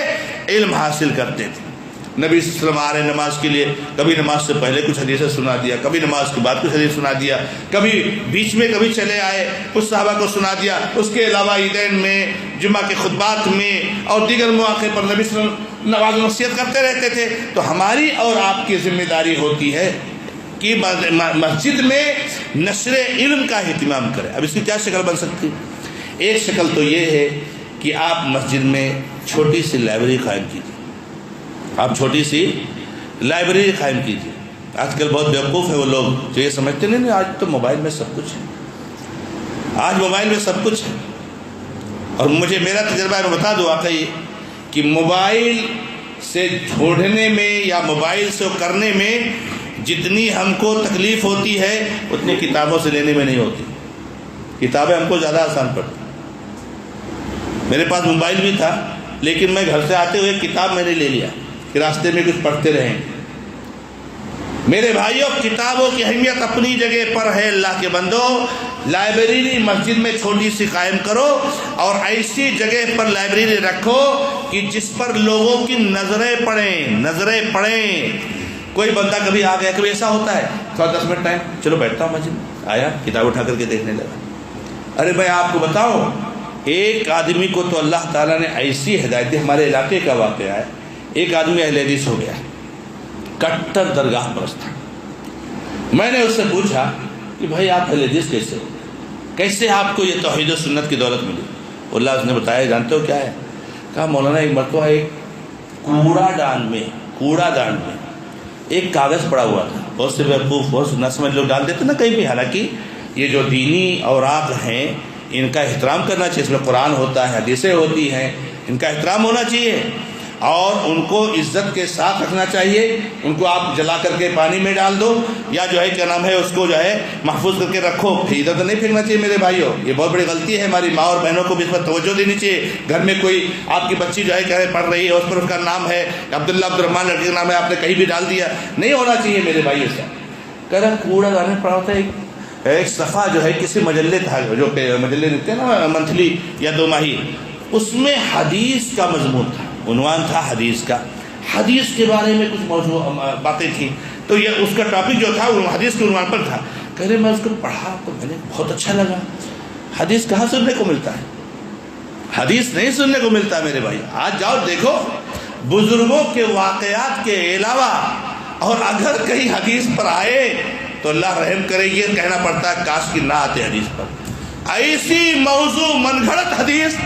علم حاصل کرتے تھے۔ نبی صلی اللہ علیہ وسلم آ رہے نماز کے لیے، کبھی نماز سے پہلے کچھ حدیثیں سنا دیا، کبھی نماز کے بعد کچھ حدیث سنا دیا، کبھی بیچ میں کبھی چلے آئے کچھ صحابہ کو سنا دیا۔ اس کے علاوہ عیدین میں، جمعہ کے خطبات میں اور دیگر مواقع پر نبی صلی اللہ علیہ وسلم نواز و نصیحت کرتے رہتے تھے۔ تو ہماری اور آپ کی ذمہ داری ہوتی ہے کہ مسجد میں نشر علم کا اہتمام کریں۔ اب اس کی کیا شکل بن سکتی؟ ایک شکل تو یہ ہے کہ آپ مسجد میں چھوٹی سی لائبریری قائم کیجیے، آپ چھوٹی سی لائبریری قائم کیجیے۔ آج کل بہت بیوقوف ہے وہ لوگ جو یہ سمجھتے نہیں آج تو موبائل میں سب کچھ ہے، آج موبائل میں سب کچھ ہے۔ اور مجھے میرا تجربہ ہے، میں بتا دوں واقعی کہ موبائل سے ڈھونڈنے میں یا موبائل سے کرنے میں جتنی ہم کو تکلیف ہوتی ہے اتنی کتابوں سے لینے میں نہیں ہوتی۔ کتابیں ہم کو زیادہ آسان پڑتی۔ میرے پاس موبائل بھی تھا لیکن میں گھر سے آتے ہوئے کتاب میں نے لے لیا کہ راستے میں کچھ پڑھتے رہیں۔ میرے بھائیوں، کتابوں کی اہمیت اپنی جگہ پر ہے۔ اللہ کے بندو، لائبریری مسجد میں چھوٹی سی قائم کرو اور ایسی جگہ پر لائبریری رکھو کہ جس پر لوگوں کی نظریں پڑیں۔ کوئی بندہ کبھی آ گیا، کبھی ایسا ہوتا ہے تھوڑا 10 منٹ ٹائم، چلو بیٹھتا ہوں مسجد میں، آیا کتاب اٹھا کر کے دیکھنے لگا۔ ارے میں آپ کو بتاؤں، ایک آدمی کو تو اللہ تعالیٰ نے ایسی ہدایت دی، ہمارے علاقے کا واقعہ ہے۔ ایک آدمی اہل حدیث ہو گیا، کٹر درگاہ پرست تھا۔ میں نے اس سے پوچھا کہ بھائی آپ اہل حدیث کیسے ہو، کیسے آپ کو یہ توحید و سنت کی دولت ملی؟ اللہ اس نے بتایا، جانتے ہو کیا ہے؟ کہا مولانا ایک مرتبہ ایک کوڑا دان میں ایک کاغذ پڑا ہوا تھا، بہت سے بیوقوف بہت نہ سمجھ لوگ ڈال دیتے نا کہیں بھی۔ حالانکہ یہ جو دینی اوراق ہیں ان کا احترام کرنا چاہیے، اس میں قرآن ہوتا ہے، حدیثیں ہوتی ہیں، ان کا احترام ہونا چاہیے اور ان کو عزت کے ساتھ رکھنا چاہیے۔ ان کو آپ جلا کر کے پانی میں ڈال دو یا جو ہے کیا نام ہے اس کو جو ہے محفوظ کر کے رکھو، ادھر تو نہیں پھینکنا چاہیے میرے بھائیوں۔ یہ بہت بڑی غلطی ہے، ہماری ماں اور بہنوں کو بھی اس پر توجہ دینی چاہیے۔ گھر میں کوئی آپ کی بچی جو ہے کہہ پڑھ رہی ہے، اس پر اس کا نام ہے عبداللہ عبدالرحمن، لڑکی کا نام ہے، آپ نے کہیں بھی ڈال دیا، نہیں ہونا چاہیے میرے بھائیوں سے۔ کہہ رہا کوڑا دان پڑا ہوتا ہے، ایک صفحہ جو ہے کسی مجلے تھا، جو مجلے دیتے ہیں نا منتھلی یا 2 ماہی، اس میں حدیث کا مضمون تھا، عنوان تھا حدیث کا، حدیث کے بارے میں کچھ موضوع باتیں تھیں، تو یہ اس کا ٹاپک جو تھا وہ حدیث کے عنوان پر تھا۔ کہہ رہے میں اس کو پڑھا تو میں نے بہت اچھا لگا۔ حدیث کہاں سننے کو ملتا ہے؟ حدیث نہیں سننے کو ملتا میرے بھائی۔ آج جاؤ دیکھو بزرگوں کے واقعات کے علاوہ، اور اگر کہیں حدیث پر آئے تو اللہ رحم کرے، یہ کہنا پڑتا ہے کاش کی نہ آتے حدیث پر۔ ایسی موضوع من گھڑت حدیث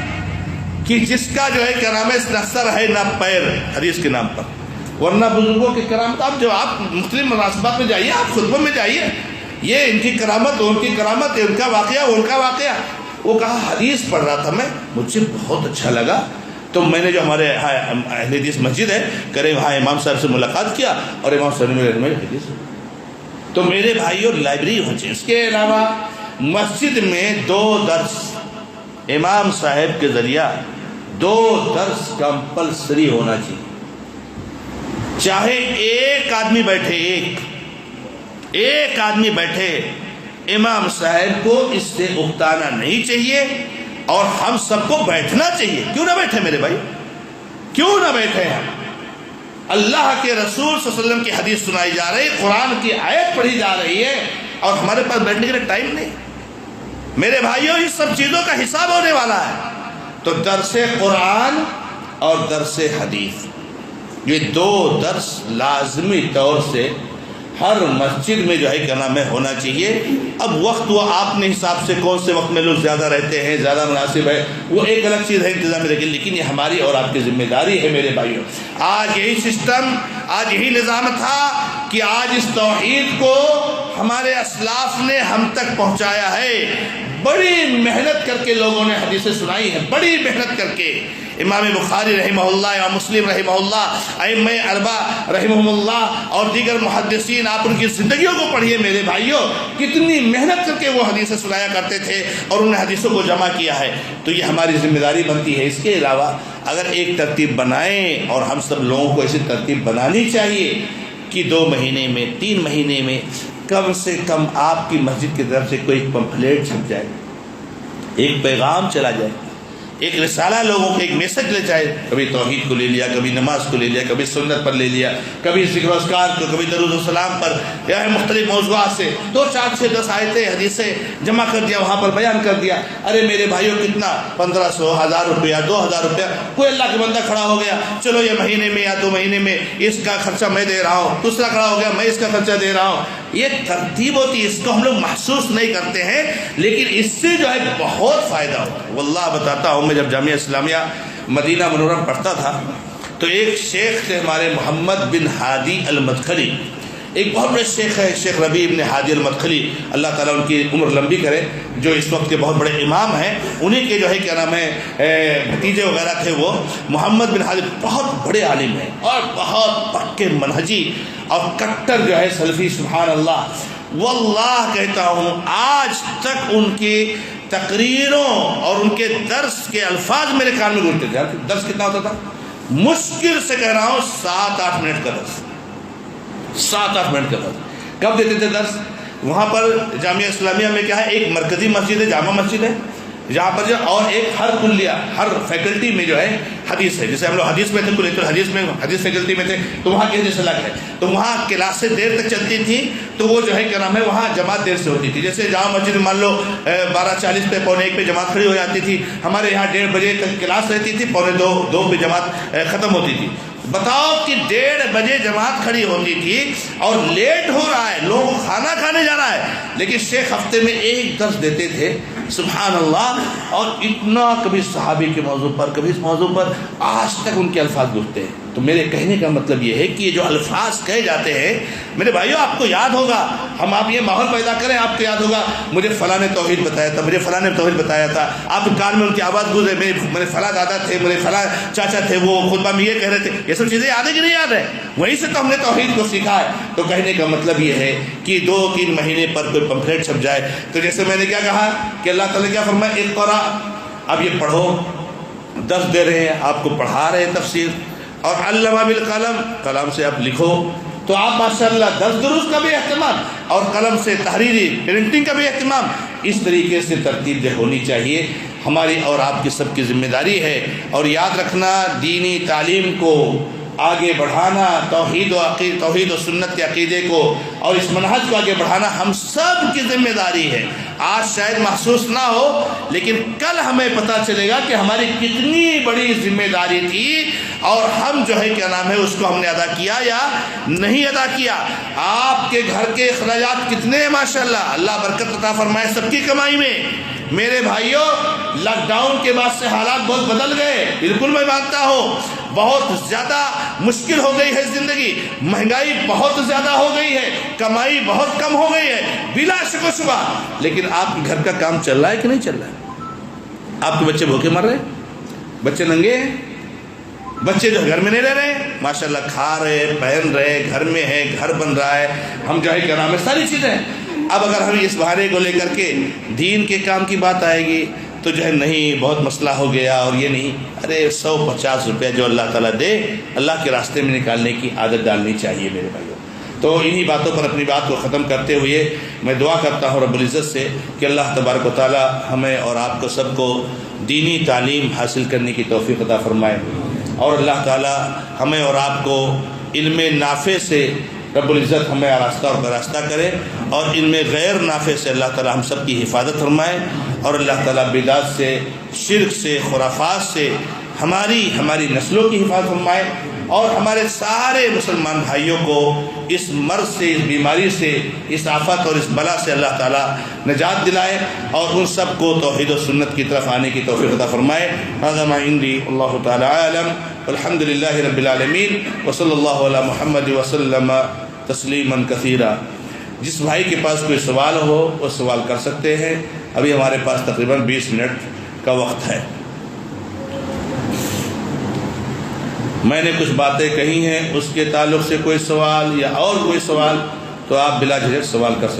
کہ جس کا جو ہے کیا نام ہے نہ سر ہے نہ پیر حدیث کے نام پر. ورنہ بزرگوں کی کرامت آپ مختلف مناسبات میں جائیے, آپ خطبوں میں جائیے, یہ ان کی کرامت ان کی کرامت, ان کا واقعہ ان کا واقعہ. وہ کہا حدیث پڑھ رہا تھا میں, مجھے بہت اچھا لگا, تو میں نے جو ہمارے اہل حدیث مسجد ہے کرے وہاں امام صاحب سے ملاقات کیا اور امام صاحب نے میرے حدیث. تو میرے بھائیوں لائبریری ہونی چاہیے. اس کے علاوہ مسجد میں 2 درس امام صاحب کے ذریعہ 2 درس کمپلسری ہونا چاہیے. چاہے ایک آدمی بیٹھے, ایک آدمی بیٹھے, امام صاحب کو اس سے اکتانا نہیں چاہیے اور ہم سب کو بیٹھنا چاہیے. کیوں نہ بیٹھے میرے بھائی, کیوں نہ بیٹھے ہیں؟ اللہ کے رسول صلی اللہ علیہ وسلم کی حدیث سنائی جا رہی, قرآن کی آیت پڑھی جا رہی ہے اور ہمارے پاس بیٹھنے کے لیے ٹائم نہیں. میرے بھائیوں اس سب چیزوں کا حساب ہونے والا ہے. تو درس قرآن اور درس حدیث, یہ 2 درس لازمی طور سے ہر مسجد میں جو ہے کیا نام ہے ہونا چاہیے. اب وقت وہ آپ نے حساب سے کون سے وقت میں لوگ زیادہ رہتے ہیں, زیادہ مناسب ہے, وہ ایک الگ چیز ہے انتظام رکھیں, لیکن یہ ہماری اور آپ کی ذمہ داری ہے میرے بھائیوں. آج یہی سسٹم, آج یہی نظام تھا کہ آج اس توحید کو ہمارے اسلاف نے ہم تک پہنچایا ہے. بڑی محنت کر کے لوگوں نے حدیثیں سنائی ہیں, بڑی محنت کر کے. امام بخاری رحمہ اللہ, امام مسلم رحمہ اللہ, ائمہ اربعہ رحمہ اللہ اور دیگر محدثین, آپ ان کی زندگیوں کو پڑھیے میرے بھائیوں, کتنی محنت کر کے وہ حدیثیں سنایا کرتے تھے اور انہوں نے حدیثوں کو جمع کیا ہے. تو یہ ہماری ذمہ داری بنتی ہے. اس کے علاوہ اگر ایک ترتیب بنائیں, اور ہم سب لوگوں کو ایسی ترتیب بنانی چاہیے کہ 2 مہینے میں 3 مہینے میں کم سے کم آپ کی مسجد کی طرف سے کوئی پمفلیٹ چھپ جائے, ایک پیغام چلا جائے, ایک رسالہ لوگوں کو, ایک میسج لے جائے. کبھی توحید کو لے لیا, کبھی نماز کو لے لیا, کبھی سنت پر لے لیا, کبھی ذکر و اذکار کو, کبھی درود و سلام پر, یا مختلف موضوعات سے 2 4 سے 10 آیتیں حدیثیں جمع کر دیا, وہاں پر بیان کر دیا. ارے میرے بھائیوں کتنا 1500 1000 روپیہ 2000 روپیہ, کوئی اللہ کا بندہ کھڑا ہو گیا, چلو یہ مہینے میں یا 2 مہینے میں اس کا خرچہ میں دے رہا ہوں, دوسرا کھڑا ہو گیا میں اس کا خرچہ دے رہا ہوں. یہ ترتیب ہوتی ہے, اس کو ہم لوگ محسوس نہیں کرتے ہیں, لیکن اس سے جو ہے بہت فائدہ ہوتا ہے. واللہ بتاتا ہوں, میں جب جامعہ اسلامیہ مدینہ منورہ پڑھتا تھا تو ایک شیخ تھے ہمارے, محمد بن ہادی المدخلی, ایک بہت بڑے شیخ ہے, شیخ ربیع بن ہادی المدخلی, اللہ تعالیٰ ان کی عمر لمبی کرے, جو اس وقت کے بہت بڑے امام ہیں. انہیں کے جو ہے کیا نام ہے بھتیجے وغیرہ تھے. وہ محمد بن ہادی بہت بڑے عالم ہیں اور بہت پکے منہجی اور کٹر جو ہے سلفی. سبحان اللہ, واللہ کہتا ہوں آج تک ان کی تقریروں اور ان کے درس کے الفاظ میرے کان میں گونجتے تھے. درس کتنا ہوتا تھا؟ مشکل سے کہہ رہا ہوں 7-8 منٹ کا درس, 7-8 منٹ کا درس. کب دیتے تھے درس؟ وہاں پر جامعہ اسلامیہ میں کیا ہے, ایک مرکزی مسجد ہے, جامع مسجد ہے جہاں پر جو, اور ایک ہر کلیہ, ہر فیکلٹی میں جو ہے حدیث ہے. جیسے ہم لوگ حدیث میں تھے, کلیۃ الحدیث میں حدیث فیکلٹی میں تھے, تو وہاں کی حدیث الگ ہے. تو وہاں کلاسیں دیر تک چلتی تھی, تو وہ جو ہے کیا نام ہے وہاں جماعت دیر سے ہوتی تھی. جیسے جامع مسجد میں مان لو 12:40 پہ 1:45 پہ جماعت کھڑی ہو جاتی تھی, ہمارے یہاں 1:30 بجے تک کلاس رہتی تھی, 1:45 پہ جماعت ختم ہوتی تھی. بتاؤ کہ 1:30 بجے جماعت کھڑی ہوتی تھی اور لیٹ ہو رہا ہے, لوگوں کو کھانا کھانے جا رہا ہے, لیکن شیخ ہفتے میں ایک درس دیتے تھے. سبحان اللہ. اور اتنا کبھی صحابی کے موضوع پر, کبھی اس موضوع پر, آج تک ان کے الفاظ گزرتے ہیں. تو میرے کہنے کا مطلب یہ ہے کہ یہ جو الفاظ کہے جاتے ہیں میرے بھائیوں, آپ کو یاد ہوگا, ہم آپ یہ ماحول پیدا کریں, آپ کو یاد ہوگا مجھے فلاں نے توحید بتایا تھا, مجھے فلاں نے توحید بتایا تھا, آپ کے کان میں ان کی آواز گزرے, میرے فلاں دادا تھے, میرے فلاں چاچا تھے, وہ خطبہ میں یہ کہہ رہے تھے. یہ سب چیزیں یاد ہے کہ نہیں یاد ہے؟ وہیں سے تو ہم نے توحید کو سیکھا ہے. تو کہنے کا مطلب یہ ہے کہ 2-3 مہینے پر کوئی پمفلیٹ چھپ جائے, تو جیسے میں نے کیا کہا کہ اللہ تعالیٰ کیا فرمایا, اقرا, اب یہ پڑھو, درس دے رہے ہیں, آپ کو پڑھا رہے ہیں تفسیر, اور علم بالقلم, قلم سے آپ لکھو. تو آپ ماشاءاللہ درس دروس کا بھی اہتمام اور قلم سے تحریری پرنٹنگ کا بھی اہتمام, اس طریقے سے ترتیب ہونی چاہیے. ہماری اور آپ کی سب کی ذمہ داری ہے. اور یاد رکھنا, دینی تعلیم کو آگے بڑھانا, توحید و سنت کے عقیدے کو اور اس منہج کو آگے بڑھانا ہم سب کی ذمہ داری ہے. آج شاید محسوس نہ ہو، لیکن کل ہمیں پتہ چلے گا کہ ہماری کتنی بڑی ذمہ داری تھی اور ہم جو ہے کیا نام ہے اس کو ہم نے ادا کیا یا نہیں ادا کیا۔ آپ کے گھر کے اخراجات کتنے ہیں ماشاءاللہ، اللہ برکت عطا فرمائے سب کی کمائی میں۔ میرے بھائیوں، لاک ڈاؤن کے بعد سے حالات بہت بدل گئے، بالکل میں مانتا ہوں، بہت زیادہ مشکل ہو گئی ہے زندگی، مہنگائی بہت زیادہ ہو گئی ہے، کمائی بہت کم ہو گئی ہے بلا شک و شبہ، لیکن آپ کے گھر کا کام چل رہا ہے کہ نہیں چل رہا ہے؟ آپ کے بچے بھوکے مر رہے ہیں، بچے ننگے ہیں، بچے جو گھر میں نہیں رہ رہے، ماشاءاللہ کھا رہے، پہن رہے، گھر میں ہے، گھر بن رہا ہے، ہم جو ہے کیا نام ہے ساری چیزیں۔ اب اگر ہم اس بہانے کو لے کر کے دین کے کام کی بات آئے گی تو جو ہے نہیں بہت مسئلہ ہو گیا اور یہ نہیں، ارے 150 روپے جو اللہ تعالیٰ دے اللہ کے راستے میں نکالنے کی عادت ڈالنی چاہیے میرے بھائیوں۔ تو انہی باتوں پر اپنی بات کو ختم کرتے ہوئے میں دعا کرتا ہوں رب العزت سے کہ اللہ تبارک و تعالیٰ ہمیں اور آپ کو سب کو دینی تعلیم حاصل کرنے کی توفیق عطا فرمائے، اور اللہ تعالیٰ ہمیں اور آپ کو علم نافع سے رب العزت ہمیں آراستہ اور براستہ کرے، اور علم غیر نافع سے اللہ تعالیٰ ہم سب کی حفاظت فرمائے، اور اللہ تعالیٰ بدعت سے، شرک سے، خرافات سے ہماری نسلوں کی حفاظت فرمائے، اور ہمارے سارے مسلمان بھائیوں کو اس مرض سے، اس بیماری سے، اس آفت اور اس بلا سے اللہ تعالیٰ نجات دلائے، اور ان سب کو توحید و سنت کی طرف آنے کی توفیق عطا فرمائے۔ ھذا ما عندی، اللہ تعالی عالم، والحمد للہ رب العالمین، وصلی اللہ علی محمد وسلم تسلیما کثیرا۔ جس بھائی کے پاس کوئی سوال ہو وہ سوال کر سکتے ہیں، ابھی ہمارے پاس تقریباً 20 منٹ کا وقت ہے۔ میں نے کچھ باتیں کہی ہیں، اس کے تعلق سے کوئی سوال یا اور کوئی سوال تو آپ بلا جھجک سوال کر سکتے ہیں۔